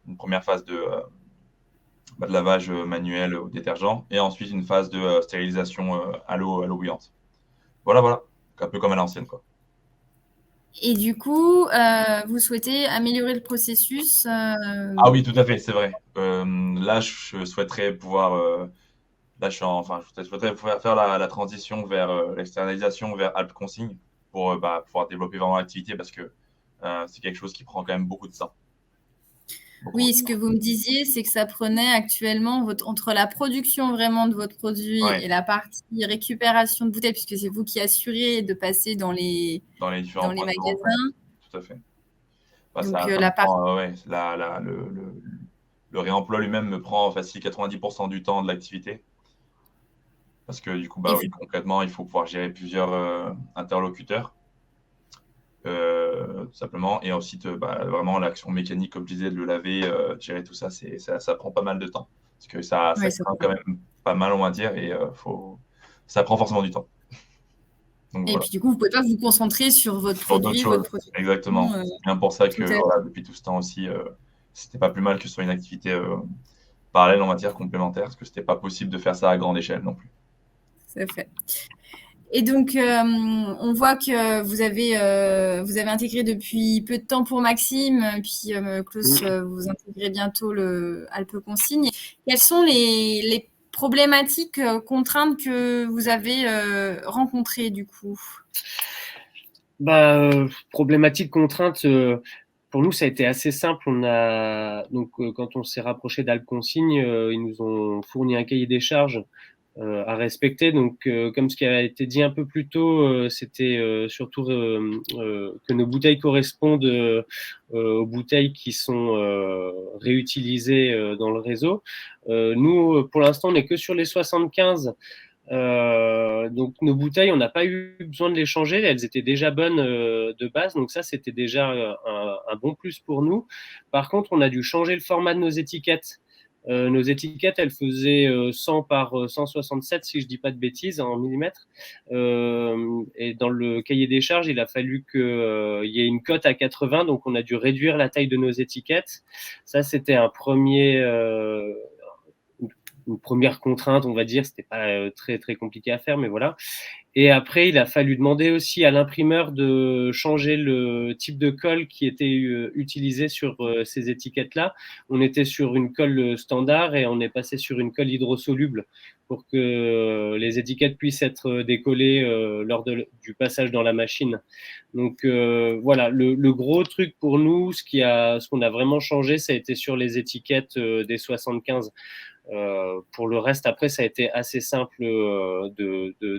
une première phase de lavage manuel au détergent et ensuite une phase de stérilisation à l'eau bouillante. Voilà, voilà. Un peu comme à l'ancienne, quoi. Et du coup, vous souhaitez améliorer le processus Ah oui, tout à fait, c'est vrai. Là, je souhaiterais pouvoir. Là, je souhaiterais pouvoir faire la transition vers l'externalisation vers Alpes Consigne pour pouvoir développer vraiment l'activité parce que c'est quelque chose qui prend quand même beaucoup de temps. Oui, ce que vous me disiez, c'est que ça prenait actuellement entre la production vraiment de votre produit Ouais. et la partie récupération de bouteilles, puisque c'est vous qui assurez de passer dans les différents points de vente, magasins. ouais. Tout à fait. Donc, Ça me prend, le réemploi lui-même me prend facile 90% du temps de l'activité. Parce que du coup, oui, concrètement, il faut pouvoir gérer plusieurs interlocuteurs, tout simplement. Et ensuite, vraiment, l'action mécanique, comme je disais, de le laver, gérer tout ça, ça prend pas mal de temps. Parce que ça craint quand même pas mal, on va dire, et ça prend forcément du temps. Donc, voilà. Puis du coup, vous ne pouvez pas vous concentrer sur votre produit, votre produit. Exactement. C'est bien pour ça que depuis tout ce temps aussi, c'était pas plus mal que ce soit une activité parallèle, on va dire, complémentaire, parce que c'était pas possible de faire ça à grande échelle non plus. C'est fait. Et donc, on voit que vous avez intégré depuis peu de temps pour Maxime, puis Klaus, vous intégrez bientôt le Alpes Consigne. Quelles sont les problématiques, contraintes que vous avez rencontrées du coup? Problématique, contrainte, pour nous, ça a été assez simple. Quand on s'est rapproché d'Alpes Consigne, ils nous ont fourni un cahier des charges à respecter. Donc, comme ce qui a été dit un peu plus tôt, c'était surtout que nos bouteilles correspondent aux bouteilles qui sont réutilisées dans le réseau. Nous, pour l'instant, on n'est que sur les 75. Donc nos bouteilles, on n'a pas eu besoin de les changer, elles étaient déjà bonnes de base, donc ça c'était déjà un bon plus pour nous. Par contre, on a dû changer le format de nos étiquettes. Nos étiquettes, elles faisaient 100 par 167, si je dis pas de bêtises, en millimètres. Et dans le cahier des charges, il a fallu qu'il y ait une cote à 80, donc on a dû réduire la taille de nos étiquettes. Ça, c'était un premier une première contrainte, on va dire. C'était pas très très compliqué à faire, mais voilà. Et après, il a fallu demander aussi à l'imprimeur de changer le type de colle qui était utilisé sur ces étiquettes-là. On était sur une colle standard et on est passé sur une colle hydrosoluble pour que les étiquettes puissent être décollées lors du passage dans la machine. Donc voilà, le gros truc pour nous, ce qu'on a vraiment changé, ça a été sur les étiquettes des 75. Pour le reste, après, ça a été assez simple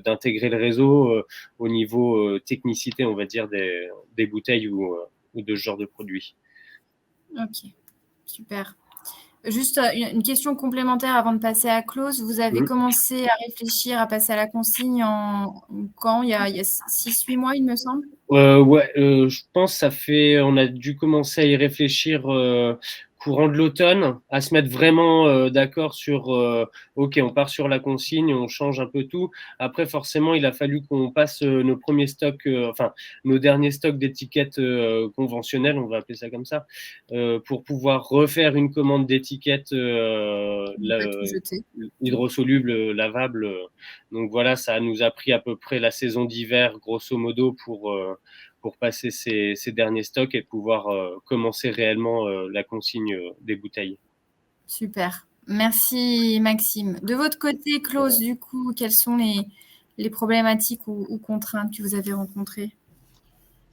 d'intégrer le réseau au niveau technicité, on va dire, des bouteilles ou de ce genre de produits. Ok, super. Juste une question complémentaire avant de passer à Klaus. Vous avez commencé à réfléchir à passer à la consigne quand il y a 6-8 mois, il me semble. Ouais, je pense on a dû commencer à y réfléchir courant de l'automne, à se mettre vraiment d'accord sur ok, on part sur la consigne, on change un peu tout. Après, forcément, il a fallu qu'on passe nos premiers stocks, nos derniers stocks d'étiquettes conventionnelles, on va appeler ça comme ça, pour pouvoir refaire une commande d'étiquettes hydrosolubles, lavables. Donc voilà, ça nous a pris à peu près la saison d'hiver, grosso modo, pour passer ces derniers stocks et pouvoir commencer réellement la consigne des bouteilles. Super. Merci Maxime. De votre côté, Klaus, du coup, quelles sont les problématiques ou contraintes que vous avez rencontrées?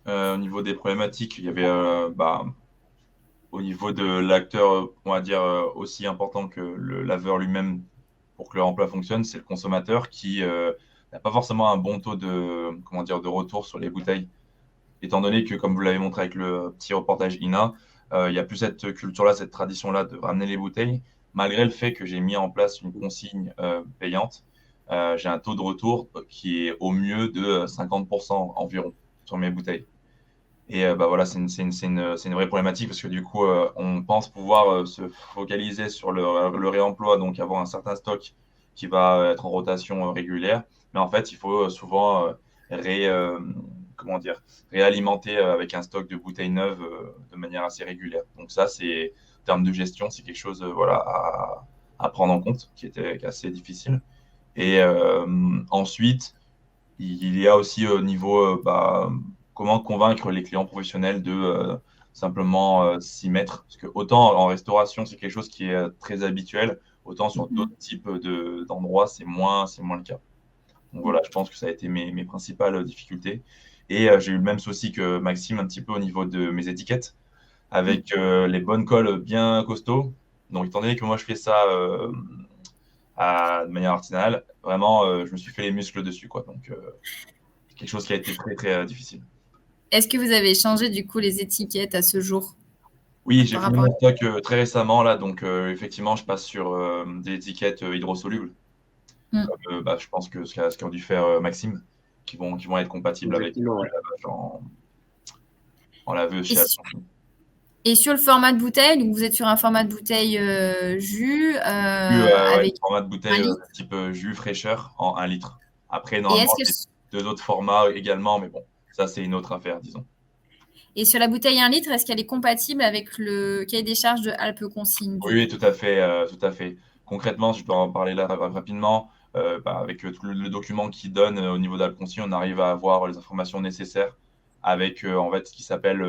Au niveau des problématiques, il y avait au niveau de l'acteur, on va dire, aussi important que le laveur lui-même pour que le remploi fonctionne, c'est le consommateur qui n'a pas forcément un bon taux de retour sur les bouteilles. Étant donné que, comme vous l'avez montré avec le petit reportage INA, il n'y a plus cette culture-là, cette tradition-là de ramener les bouteilles. Malgré le fait que j'ai mis en place une consigne payante, j'ai un taux de retour qui est au mieux de 50% environ sur mes bouteilles. Et voilà, c'est une vraie problématique parce que du coup, on pense pouvoir se focaliser sur le réemploi, donc avoir un certain stock qui va être en rotation régulière. Mais en fait, il faut souvent réalimenter avec un stock de bouteilles neuves de manière assez régulière. Donc ça, en termes de gestion, c'est quelque chose à prendre en compte, qui est assez difficile. Et ensuite, il y a aussi au niveau comment convaincre les clients professionnels de simplement s'y mettre. Parce que autant en restauration, c'est quelque chose qui est très habituel, autant sur d'autres types d'endroits, c'est moins le cas. Donc voilà, je pense que ça a été mes principales difficultés. Et j'ai eu le même souci que Maxime un petit peu au niveau de mes étiquettes, avec les bonnes colles bien costauds. Donc étant donné que moi je fais ça de manière artisanale, vraiment je me suis fait les muscles dessus, quoi. Donc c'est quelque chose qui a été très très difficile. Est-ce que vous avez changé du coup les étiquettes à ce jour? Oui, j'ai fini mon stock très récemment là, donc effectivement je passe sur des étiquettes hydrosolubles. Je pense que ce qu'a dû faire Maxime, qui vont être compatibles avec le lavage en laveuse chez Alphonse. Et sur le format de bouteille, donc vous êtes sur un format de bouteille jus avec format de bouteille type jus fraîcheur en 1 litre. Après, normalement, il y a 2 autres formats également, mais bon, ça c'est une autre affaire, disons. Et sur la bouteille 1 litre, est-ce qu'elle est compatible avec le cahier des charges de Alpes Consigne? Oui, tout à fait, tout à fait. Concrètement, je peux en parler là rapidement. Avec tout le document qui donne au niveau d'Alpes Consigne, on arrive à avoir les informations nécessaires avec en fait ce qui s'appelle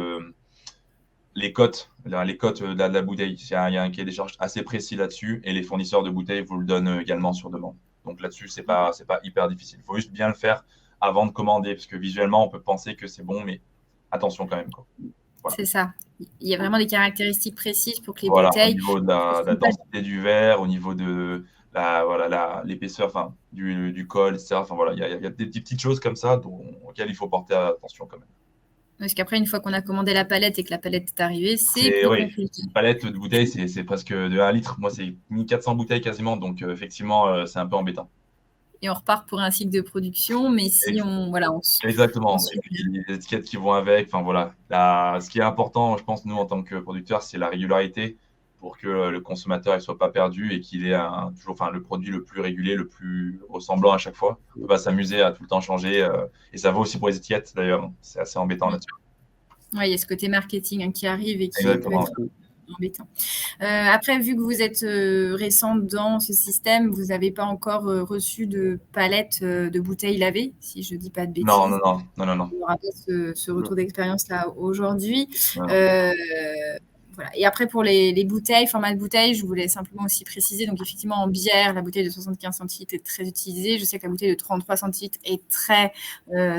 les cotes de la bouteille. Il y a un cahier des charges assez précis là-dessus et les fournisseurs de bouteilles vous le donnent également sur demande. Donc là-dessus, c'est pas hyper difficile. Il faut juste bien le faire avant de commander parce que visuellement, on peut penser que c'est bon, mais attention quand même, quoi. Voilà. C'est ça. Il y a vraiment des caractéristiques précises pour que les bouteilles… Au niveau de la densité du verre, au niveau de l'épaisseur du col, etc. Il y a des petites choses comme ça auxquelles il faut porter attention quand même. Parce qu'après, une fois qu'on a commandé la palette et que la palette est arrivée, c'est plus compliqué. Une palette de bouteilles, c'est presque de 1 litre. Moi, c'est 1400 bouteilles quasiment, donc effectivement, c'est un peu embêtant. Et on repart pour un cycle de production, mais si Exactement. Et puis les étiquettes qui vont avec. Ce qui est important, je pense, nous, en tant que producteurs, c'est la régularité pour que le consommateur ne soit pas perdu et qu'il ait toujours le produit le plus régulier, le plus ressemblant à chaque fois. On ne peut pas s'amuser à tout le temps changer. Et ça vaut aussi pour les étiquettes, d'ailleurs. C'est assez embêtant là-dessus. Oui, il y a ce côté marketing qui arrive et qui… Exactement. embêtant. Après, vu que vous êtes récente dans ce système, vous n'avez pas encore reçu de palette de bouteilles lavées, si je ne dis pas de bêtises. Non, non, non, non, non, non. Il n'y aura pas ce retour d'expérience-là aujourd'hui. Non. Voilà. Et après, pour les bouteilles, format de bouteille, je voulais simplement aussi préciser. Donc, effectivement, en bière, la bouteille de 75 centilitres est très utilisée. Je sais que la bouteille de 33 centilitres est très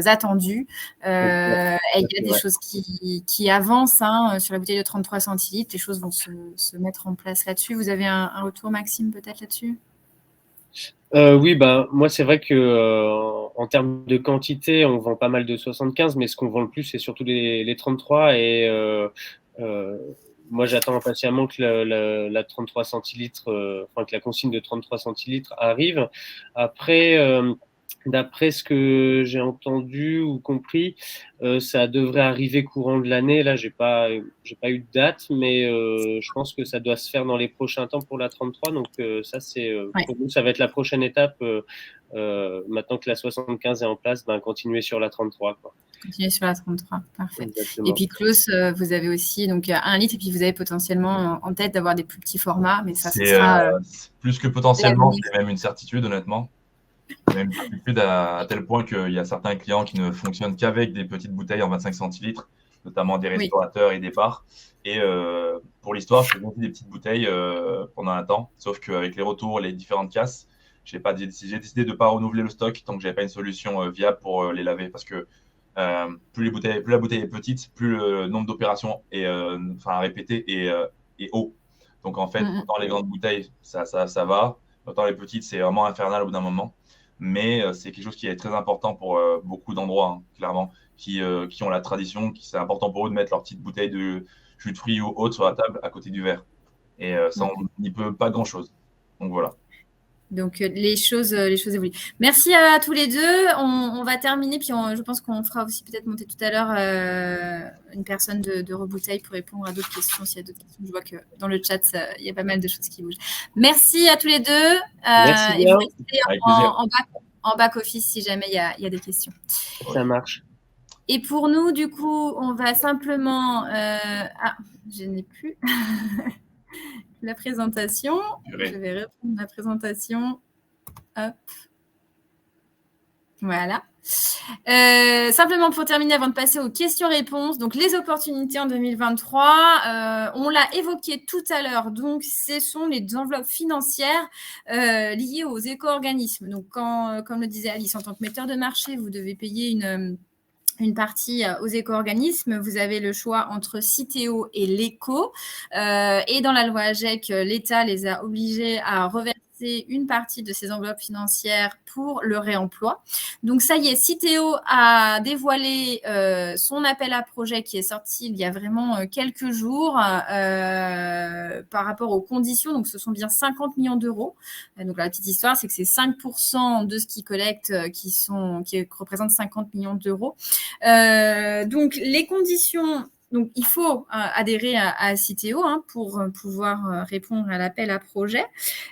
attendue. Et il y a des choses qui avancent sur la bouteille de 33 centilitres. Les choses vont se mettre en place là-dessus. Vous avez un retour, Maxime, peut-être là-dessus ? Oui, moi, c'est vrai que en termes de quantité, on vend pas mal de 75, mais ce qu'on vend le plus, c'est surtout les 33. Et moi, j'attends impatiemment que la 33 centilitres, que la consigne de 33 centilitres arrive. Après, d'après ce que j'ai entendu ou compris, ça devrait arriver courant de l'année. Là, j'ai pas eu de date, mais je pense que ça doit se faire dans les prochains temps pour la 33. Donc ça, pour nous, ça va être la prochaine étape. Maintenant que la 75 est en place, continuer sur la 33, quoi. Continuer sur la 33, parfait. Exactement. Et puis Klaus, vous avez aussi donc 1 litre, et puis vous avez potentiellement en tête d'avoir des plus petits formats, mais ça sera plus que potentiellement, c'est même une certitude, honnêtement. Même une certitude à tel point qu'il y a certains clients qui ne fonctionnent qu'avec des petites bouteilles en 25 centilitres, notamment des restaurateurs et des bars. Et pour l'histoire, je fais aussi des petites bouteilles pendant un temps, sauf qu'avec les retours, les différentes casses, j'ai décidé de ne pas renouveler le stock tant que je n'avais pas une solution viable pour les laver, parce que plus la bouteille est petite, plus le nombre d'opérations à répéter est haut. Donc en fait, dans les grandes bouteilles, ça va. Dans les petites, c'est vraiment infernal au bout d'un moment. Mais c'est quelque chose qui est très important pour beaucoup d'endroits, clairement, qui ont la tradition, c'est important pour eux de mettre leur petite bouteille de jus de fruits ou autre sur la table à côté du verre. Et ça, on n'y peut pas grand-chose. Donc voilà. Donc les choses évoluent. Merci à tous les deux. On va terminer, puis je pense qu'on fera aussi peut-être monter tout à l'heure une personne de Rebouteille pour répondre à d'autres questions. S'il y a d'autres questions, je vois que dans le chat, il y a pas mal de choses qui bougent. Merci à tous les deux. Merci et vous restez en back-office si jamais il y a des questions. Ça marche. Et pour nous, du coup, on va simplement... je n'ai plus... la présentation. Je vais reprendre la présentation. Hop. Voilà. Simplement pour terminer, avant de passer aux questions-réponses, donc les opportunités en 2023, on l'a évoqué tout à l'heure, donc ce sont les enveloppes financières liées aux éco-organismes. Donc, comme le disait Alice, en tant que metteur de marché, vous devez payer une partie aux éco-organismes. Vous avez le choix entre Citeo et l'éco. Et dans la loi AGEC, l'État les a obligés à reverser une partie de ces enveloppes financières pour le réemploi. Donc, ça y est, Citeo a dévoilé son appel à projet qui est sorti il y a vraiment quelques jours par rapport aux conditions. Donc, ce sont bien 50 millions d'euros. Donc, la petite histoire, c'est que c'est 5% de ce qu'ils collectent qui représentent 50 millions d'euros. Donc, les conditions... Donc, il faut adhérer à Citeo pour pouvoir répondre à l'appel à projet.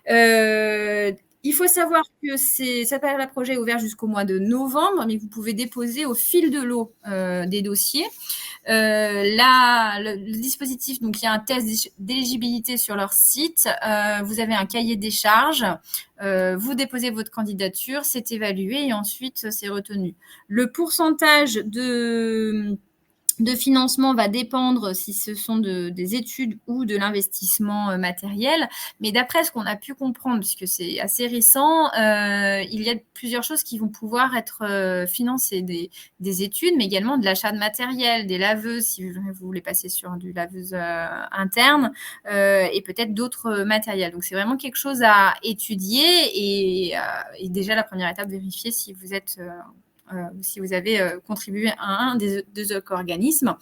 Il faut savoir que cet appel à projet est ouvert jusqu'au mois de novembre, mais vous pouvez déposer au fil de l'eau des dossiers. Le dispositif, donc il y a un test d'éligibilité sur leur site. Vous avez un cahier des charges. Vous déposez votre candidature, c'est évalué et ensuite c'est retenu. Le pourcentage de financement va dépendre si ce sont des études ou de l'investissement matériel. Mais d'après ce qu'on a pu comprendre, puisque c'est assez récent, il y a plusieurs choses qui vont pouvoir être financées, des études, mais également de l'achat de matériel, des laveuses, si vous voulez passer sur du laveuse interne, et peut-être d'autres matériels. Donc, c'est vraiment quelque chose à étudier et déjà, la première étape, vérifier si vous êtes... si vous avez contribué à un des deux éco-organismes.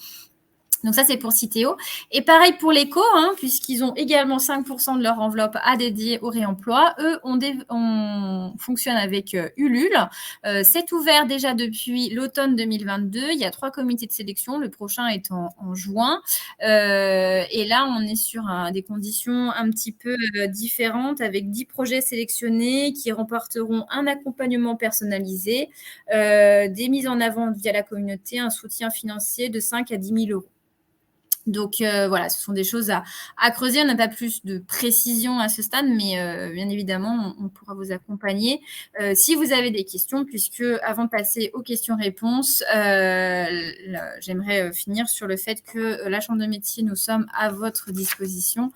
Donc, ça, c'est pour Citeo. Et pareil pour l'éco, puisqu'ils ont également 5% de leur enveloppe à dédier au réemploi. Eux, on fonctionne avec Ulule. C'est ouvert déjà depuis l'automne 2022. Il y a 3 comités de sélection. Le prochain est en juin. Et là, on est sur des conditions un petit peu différentes avec 10 projets sélectionnés qui remporteront un accompagnement personnalisé, des mises en avant via la communauté, un soutien financier de 5 à 10 000 euros. Donc voilà, ce sont des choses à creuser. On n'a pas plus de précision à ce stade, mais bien évidemment, on pourra vous accompagner si vous avez des questions, puisque avant de passer aux questions-réponses, j'aimerais finir sur le fait que la Chambre de métier, nous sommes à votre disposition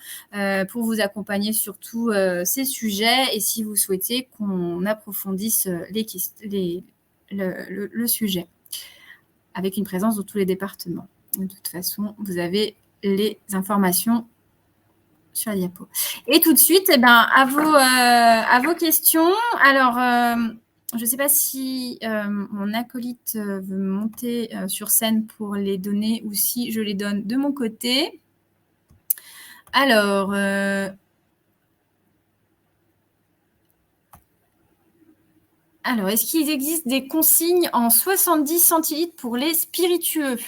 pour vous accompagner sur tous ces sujets et si vous souhaitez qu'on approfondisse le sujet avec une présence dans tous les départements. De toute façon, vous avez les informations sur la diapo. Et tout de suite, à vos questions. Alors, je ne sais pas si mon acolyte veut monter sur scène pour les donner ou si je les donne de mon côté. Alors, est-ce qu'il existe des consignes en 70 centilitres pour les spiritueux ?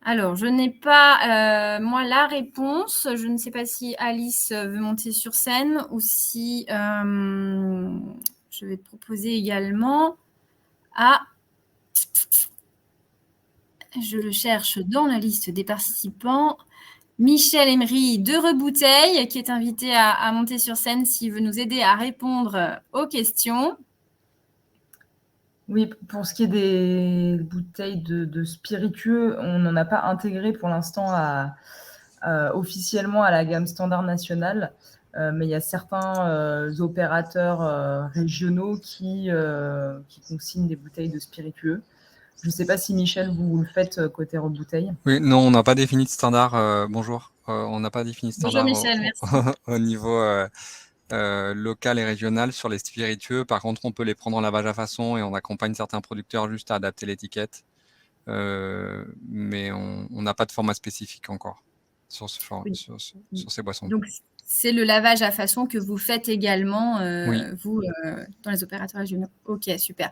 Alors, je n'ai pas, moi, la réponse. Je ne sais pas si Alice veut monter sur scène ou si je vais te proposer également je le cherche dans la liste des participants, Michel Emery de Rebouteille, qui est invité à monter sur scène s'il veut nous aider à répondre aux questions. Oui, pour ce qui est des bouteilles de spiritueux, on n'en a pas intégré pour l'instant officiellement à la gamme standard nationale, mais il y a certains opérateurs régionaux qui consignent des bouteilles de spiritueux. Je ne sais pas si Michel, vous le faites côté Rebouteille. Oui, non, on n'a pas défini de standard. Bonjour. On n'a pas défini de standard. Bonjour Michel, merci. Au niveau local et régional sur les spiritueux. Par contre, on peut les prendre en lavage à façon et on accompagne certains producteurs juste à adapter l'étiquette. Mais on n'a pas de format spécifique encore sur ces boissons. Donc, c'est le lavage à façon que vous faites également, oui. vous, dans les opérateurs régionaux. Ok, super.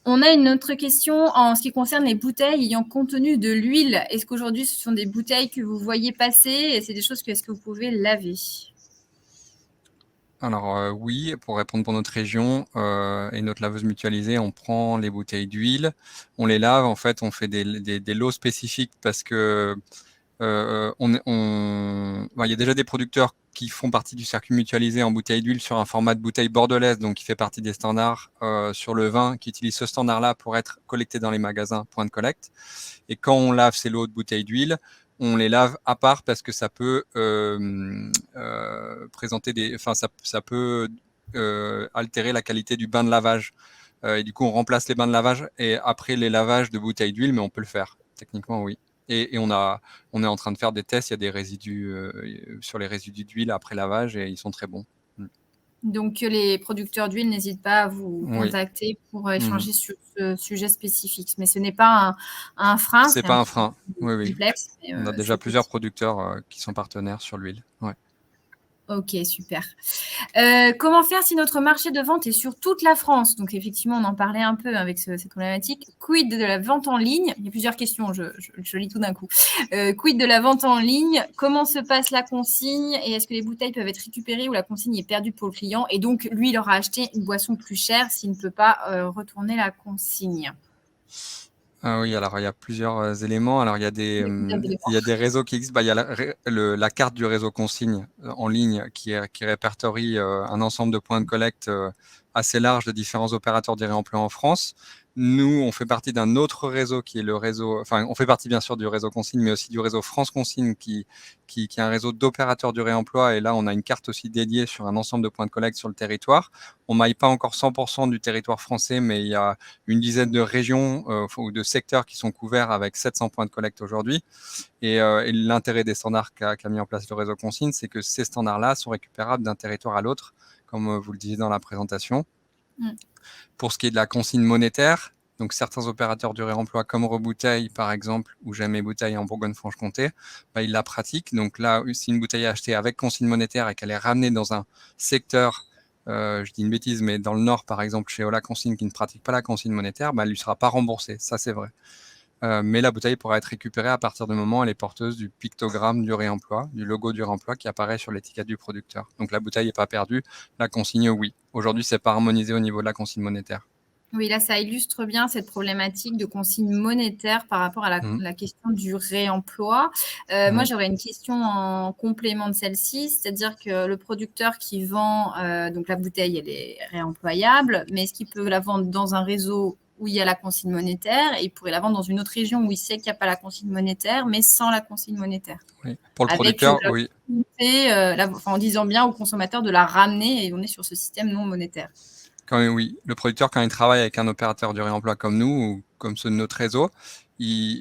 On a une autre question en ce qui concerne les bouteilles ayant contenu de l'huile. Est-ce qu'aujourd'hui, ce sont des bouteilles que vous voyez passer et c'est des choses est-ce que vous pouvez laver ? Alors oui, pour répondre pour notre région et notre laveuse mutualisée, on prend les bouteilles d'huile, on les lave. En fait, on fait des lots spécifiques parce que il y a déjà des producteurs qui font partie du circuit mutualisé en bouteille d'huile sur un format de bouteille bordelaise, donc qui fait partie des standards sur le vin, qui utilise ce standard-là pour être collecté dans les magasins point de collecte. Et quand on lave ces lots de bouteilles d'huile, on les lave à part parce que ça peut présenter ça peut altérer la qualité du bain de lavage. Et du coup, on remplace les bains de lavage et après les lavages de bouteilles d'huile, mais on peut le faire. Techniquement, oui. Et on est en train de faire des tests. Il y a des résidus sur les résidus d'huile après lavage et ils sont très bons. Donc, les producteurs d'huile n'hésitent pas à vous contacter pour échanger sur ce sujet spécifique. Mais ce n'est pas un frein. C'est pas un frein. Oui. Complexe, on a déjà plusieurs producteurs qui sont partenaires sur l'huile. Ouais. Ok, super. Comment faire si notre marché de vente est sur toute la France ? Donc, effectivement, on en parlait un peu avec cette problématique. Quid de la vente en ligne ? Il y a plusieurs questions, je lis tout d'un coup. Quid de la vente en ligne ? Comment se passe la consigne ? Et est-ce que les bouteilles peuvent être récupérées ou la consigne est perdue pour le client ? Et donc, lui, il aura acheté une boisson plus chère s'il ne peut pas retourner la consigne. Oui, alors il y a plusieurs éléments. Alors il y a des réseaux qui existent. Il y a la carte du réseau consigne en ligne qui répertorie un ensemble de points de collecte assez large de différents opérateurs du réemploi en France. Nous, on fait partie d'un autre réseau qui est le réseau, enfin, on fait partie bien sûr du réseau Consigne, mais aussi du réseau France Consigne qui est un réseau d'opérateurs du réemploi. Et là, on a une carte aussi dédiée sur un ensemble de points de collecte sur le territoire. On maille pas encore 100% du territoire français, mais il y a une dizaine de régions ou de secteurs qui sont couverts avec 700 points de collecte aujourd'hui. Et l'intérêt des standards qu'a mis en place le réseau Consigne, c'est que ces standards-là sont récupérables d'un territoire à l'autre, comme vous le disiez dans la présentation. Pour ce qui est de la consigne monétaire, donc certains opérateurs du réemploi comme Rebouteille par exemple, ou Jamais Bouteille en Bourgogne-Franche-Comté, ils la pratiquent. Donc là, si une bouteille est achetée avec consigne monétaire et qu'elle est ramenée dans un secteur, je dis une bêtise, mais dans le Nord par exemple, chez Ola Consigne qui ne pratique pas la consigne monétaire, elle ne lui sera pas remboursée, ça c'est vrai. Mais la bouteille pourra être récupérée à partir du moment où elle est porteuse du pictogramme du réemploi, du logo du réemploi qui apparaît sur l'étiquette du producteur. Donc la bouteille n'est pas perdue, la consigne oui. Aujourd'hui, c'est pas harmonisé au niveau de la consigne monétaire. Oui, là, ça illustre bien cette problématique de consigne monétaire par rapport à la question du réemploi. Moi, j'aurais une question en complément de celle-ci, c'est-à-dire que le producteur qui vend, donc la bouteille, elle est réemployable, mais est-ce qu'il peut la vendre dans un réseau où il y a la consigne monétaire et il pourrait la vendre dans une autre région où il sait qu'il n'y a pas la consigne monétaire, mais sans la consigne monétaire? Oui. Pour le Avec producteur, oui. en disant bien au consommateur de la ramener et on est sur ce système non monétaire. Oui, le producteur, quand il travaille avec un opérateur du réemploi comme nous ou comme ceux de notre réseau,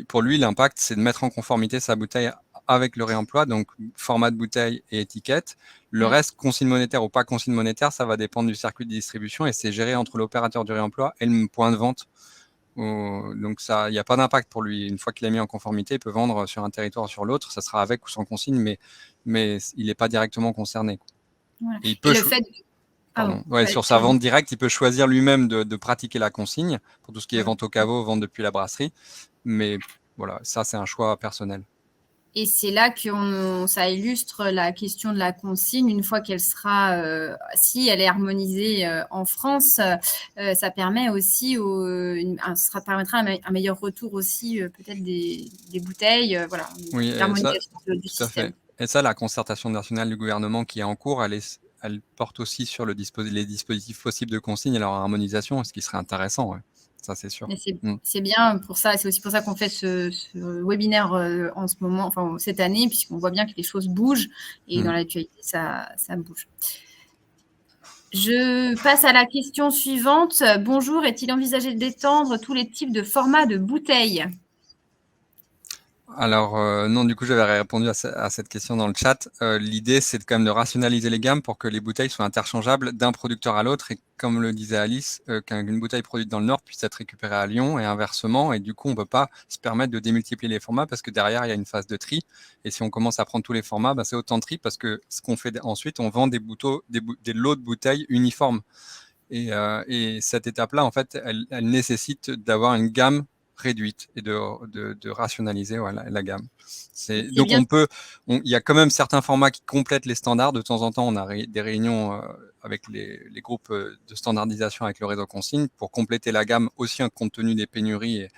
pour lui, l'impact, c'est de mettre en conformité sa bouteille avec le réemploi, donc format de bouteille et étiquette. Le reste, consigne monétaire ou pas consigne monétaire, ça va dépendre du circuit de distribution et c'est géré entre l'opérateur du réemploi et le point de vente. Donc, il n'y a pas d'impact pour lui. Une fois qu'il est mis en conformité, il peut vendre sur un territoire ou sur l'autre. Ça sera avec ou sans consigne, mais il n'est pas directement concerné. Voilà. Et il peut sur sa vente directe, il peut choisir lui-même de pratiquer la consigne pour tout ce qui est vente au caveau, vente depuis la brasserie. Mais voilà, ça, c'est un choix personnel. Et c'est là que ça illustre la question de la consigne. Une fois qu'elle sera, si elle est harmonisée en France, ça permet aussi, ça permettra un meilleur retour aussi peut-être des bouteilles. Voilà, oui, l'harmonisation du tout système. À fait. Et ça, la concertation nationale du gouvernement qui est en cours, elle porte aussi sur les dispositifs possibles de consigne et leur harmonisation, ce qui serait intéressant. Ouais. Ça, c'est sûr. C'est bien pour ça. C'est aussi pour ça qu'on fait ce webinaire en ce moment, enfin cette année, puisqu'on voit bien que les choses bougent et dans l'actualité, ça bouge. Je passe à la question suivante. Bonjour, est-il envisagé d'étendre tous les types de formats de bouteilles ? Alors, non, du coup, j'avais répondu à cette question dans le chat. L'idée, c'est quand même de rationaliser les gammes pour que les bouteilles soient interchangeables d'un producteur à l'autre. Et comme le disait Alice, qu'une bouteille produite dans le Nord puisse être récupérée à Lyon et inversement. Et du coup, on ne peut pas se permettre de démultiplier les formats parce que derrière, il y a une phase de tri. Et si on commence à prendre tous les formats, c'est autant de tri parce que ce qu'on fait ensuite, on vend des lots de bouteilles uniformes. Et cette étape-là, en fait, elle nécessite d'avoir une gamme réduite et de rationaliser la gamme. Donc, il y a quand même certains formats qui complètent les standards. De temps en temps, on a des réunions avec les groupes de standardisation avec le réseau consigne pour compléter la gamme aussi compte tenu des pénuries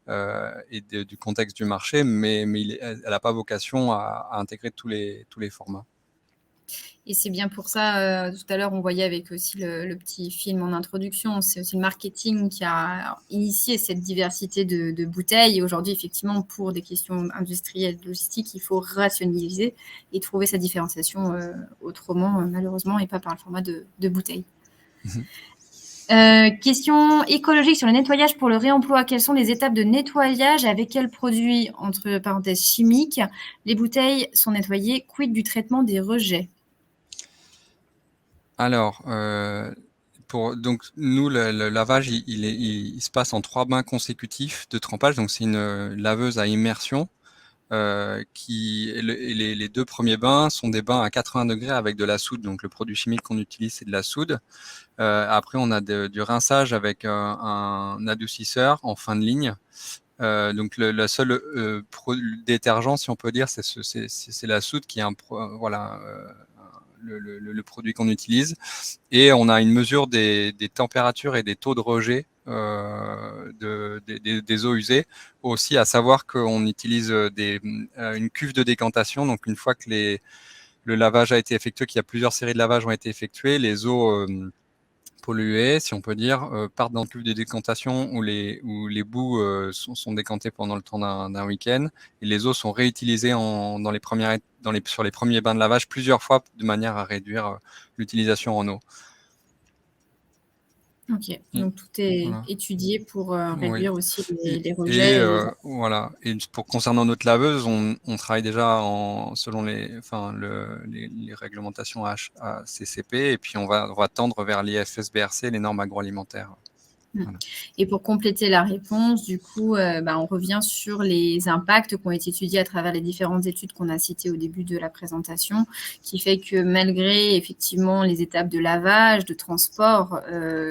et du contexte du marché, mais elle n'a pas vocation à intégrer tous les formats. Et c'est bien pour ça, tout à l'heure, on voyait avec aussi le petit film en introduction, c'est aussi le marketing qui a initié cette diversité de bouteilles. Et aujourd'hui, effectivement, pour des questions industrielles, logistiques, il faut rationaliser et trouver sa différenciation autrement, malheureusement, et pas par le format de bouteille. Question écologique sur le nettoyage pour le réemploi. Quelles sont les étapes de nettoyage et avec quels produits, entre parenthèses chimiques, les bouteilles sont nettoyées? Quid du traitement des rejets? Alors, donc nous, le lavage, il se passe en 3 bains consécutifs de trempage. Donc, c'est une laveuse à immersion. Les 2 premiers bains sont des bains à 80 degrés avec de la soude. Donc, le produit chimique qu'on utilise, c'est de la soude. Après, on a du rinçage avec un adoucisseur en fin de ligne. Donc, le seul détergent, si on peut dire, c'est la soude qui est le produit qu'on utilise. Et on a une mesure des températures et des taux de rejet des eaux usées. Aussi, à savoir qu'on utilise une cuve de décantation. Donc, une fois que le lavage a été effectué, qu'il y a plusieurs séries de lavage ont été effectuées, les eaux polluées, si on peut dire, partent dans le cuve de décantation où les bouts sont décantés pendant le temps d'un week-end. Et les eaux sont réutilisées sur les premiers bains de lavage plusieurs fois de manière à réduire l'utilisation en eau. Ok, donc tout est étudié pour réduire aussi les rejets. Et concernant notre laveuse, on travaille déjà selon les réglementations HACCP et puis on va tendre vers l'IFSBRC, les normes agroalimentaires. Voilà. Et pour compléter la réponse, du coup, on revient sur les impacts qui ont été étudiés à travers les différentes études qu'on a citées au début de la présentation, qui fait que malgré effectivement les étapes de lavage, de transport,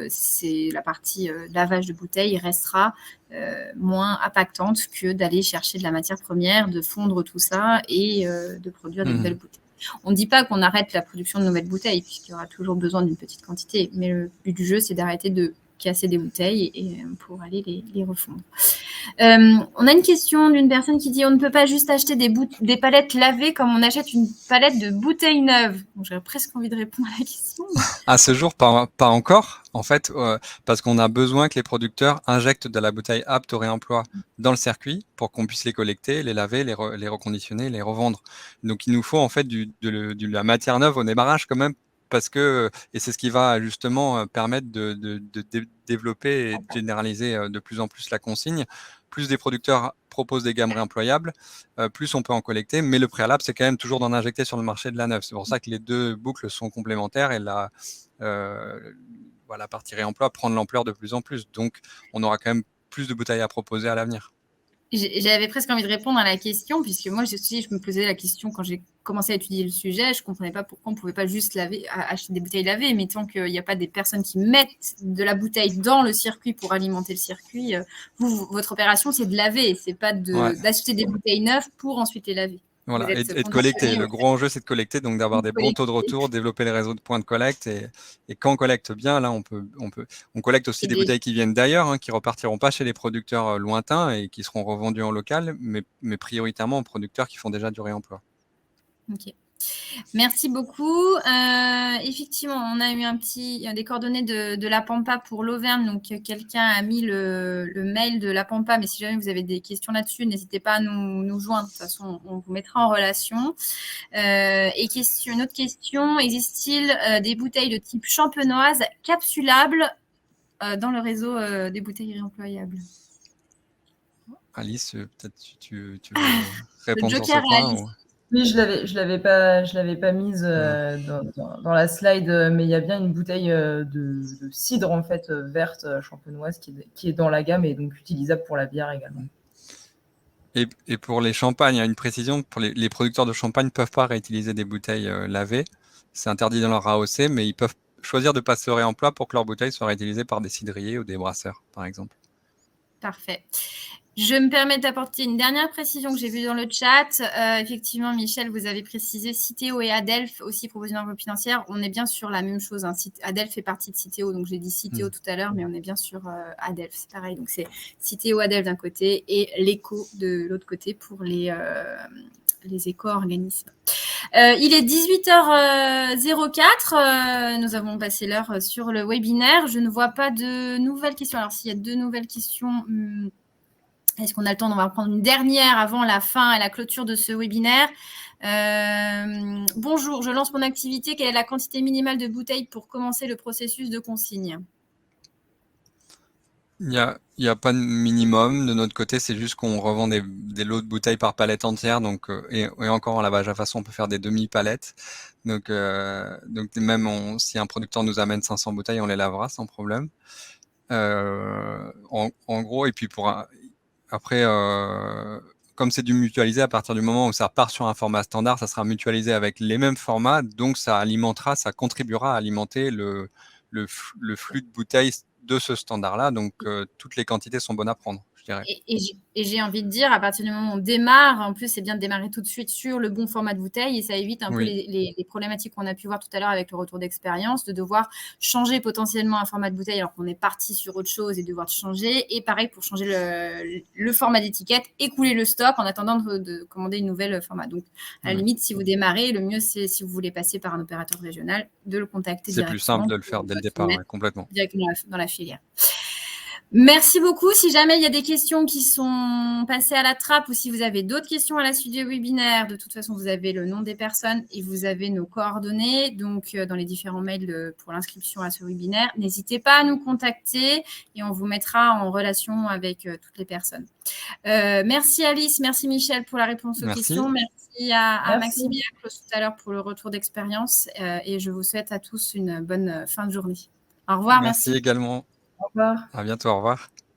c'est la partie lavage de bouteilles restera moins impactante que d'aller chercher de la matière première, de fondre tout ça et de produire des nouvelles bouteilles. On ne dit pas qu'on arrête la production de nouvelles bouteilles, puisqu'il y aura toujours besoin d'une petite quantité, mais le but du jeu, c'est d'arrêter de casser des bouteilles et pour aller les refondre. On a une question d'une personne qui dit on ne peut pas juste acheter des palettes lavées comme on achète une palette de bouteilles neuves. Bon, j'aurais presque envie de répondre à la question. À ce jour, pas encore, en fait, parce qu'on a besoin que les producteurs injectent de la bouteille apte au réemploi dans le circuit pour qu'on puisse les collecter, les laver, les reconditionner, les revendre. Donc, il nous faut en fait de la matière neuve au démarrage quand même, parce que, et c'est ce qui va justement permettre de développer et de généraliser de plus en plus la consigne. Plus des producteurs proposent des gammes réemployables, plus on peut en collecter, mais le préalable, c'est quand même toujours d'en injecter sur le marché de la neuve. C'est pour ça que les deux boucles sont complémentaires et la partie réemploi prend de l'ampleur de plus en plus. Donc, on aura quand même plus de bouteilles à proposer à l'avenir. J'avais presque envie de répondre à la question, puisque moi, je me posais la question quand j'ai commencé à étudier le sujet. Je ne comprenais pas pourquoi on ne pouvait pas juste acheter des bouteilles lavées, mais tant qu'il n'y a pas des personnes qui mettent de la bouteille dans le circuit pour alimenter le circuit, votre opération, c'est de laver, c'est pas d'acheter des bouteilles neuves pour ensuite les laver. Voilà, et de collecter. Le gros enjeu, c'est de collecter, donc d'avoir des bons taux de retour, développer les réseaux de points de collecte. Et quand on collecte bien, là, on collecte aussi des bouteilles qui viennent d'ailleurs, qui repartiront pas chez les producteurs lointains et qui seront revendues en local, mais prioritairement aux producteurs qui font déjà du réemploi. Ok. Merci beaucoup. Effectivement, on a eu des coordonnées de la Pampa pour l'Auvergne. Donc, quelqu'un a mis le mail de la Pampa. Mais si jamais vous avez des questions là-dessus, n'hésitez pas à nous joindre. De toute façon, on vous mettra en relation. Une autre question. Existe-t-il des bouteilles de type champenoise capsulables dans le réseau des bouteilles réemployables? Alice, peut-être tu veux répondre sur ce point Oui, je l'avais pas mise dans la slide, mais il y a bien une bouteille de cidre en fait verte champenoise qui est dans la gamme et donc utilisable pour la bière également. Et pour les champagnes, il y a une précision, pour les producteurs de champagne ne peuvent pas réutiliser des bouteilles lavées. C'est interdit dans leur AOC, mais ils peuvent choisir de passer au réemploi pour que leurs bouteilles soient réutilisées par des cidriers ou des brasseurs, par exemple. Parfait. Je me permets d'apporter une dernière précision que j'ai vue dans le chat. Effectivement, Michel, vous avez précisé Citeo et Adelph aussi proposent une enveloppe financière. On est bien sur la même chose. Adelph fait partie de Citeo, donc j'ai dit Citeo tout à l'heure, mais on est bien sur Adelph. C'est pareil. Donc c'est Citeo, Adelph d'un côté et l'éco de l'autre côté pour les éco-organismes. Il est 18h04. Nous avons passé l'heure sur le webinaire. Je ne vois pas de nouvelles questions. Alors, s'il y a 2 nouvelles questions, est-ce qu'on a le temps? On va en prendre une dernière avant la fin et la clôture de ce webinaire. Bonjour, je lance mon activité. Quelle est la quantité minimale de bouteilles pour commencer le processus de consigne? Il n'y a pas de minimum. De notre côté, c'est juste qu'on revend des lots de bouteilles par palette entière. Donc, et encore en lavage à façon, on peut faire des demi-palettes. Donc même si un producteur nous amène 500 bouteilles, on les lavera sans problème. En gros, et puis après, comme c'est du mutualisé, à partir du moment où ça part sur un format standard, ça sera mutualisé avec les mêmes formats. Donc, ça contribuera à alimenter le flux de bouteilles de ce standard-là. Donc, toutes les quantités sont bonnes à prendre, je dirais. Et j'ai envie de dire, à partir du moment où on démarre, en plus, c'est bien de démarrer tout de suite sur le bon format de bouteille et ça évite un peu les problématiques qu'on a pu voir tout à l'heure avec le retour d'expérience, de devoir changer potentiellement un format de bouteille alors qu'on est parti sur autre chose et devoir changer. Et pareil, pour changer le format d'étiquette, écouler le stock en attendant de commander une nouvelle format. Donc, à la limite, si vous démarrez, le mieux, c'est si vous voulez passer par un opérateur régional, de le contacter directement. C'est plus simple de le faire dès le départ, complètement. Directement dans la filière. Merci beaucoup. Si jamais il y a des questions qui sont passées à la trappe ou si vous avez d'autres questions à la suite du webinaire, de toute façon, vous avez le nom des personnes et vous avez nos coordonnées. Donc, dans les différents mails pour l'inscription à ce webinaire, n'hésitez pas à nous contacter et on vous mettra en relation avec toutes les personnes. Merci Alice, merci Michel pour la réponse aux questions. Merci à Maxime et à Claude tout à l'heure pour le retour d'expérience et je vous souhaite à tous une bonne fin de journée. Au revoir. Merci également. Au revoir. À bientôt. Au revoir.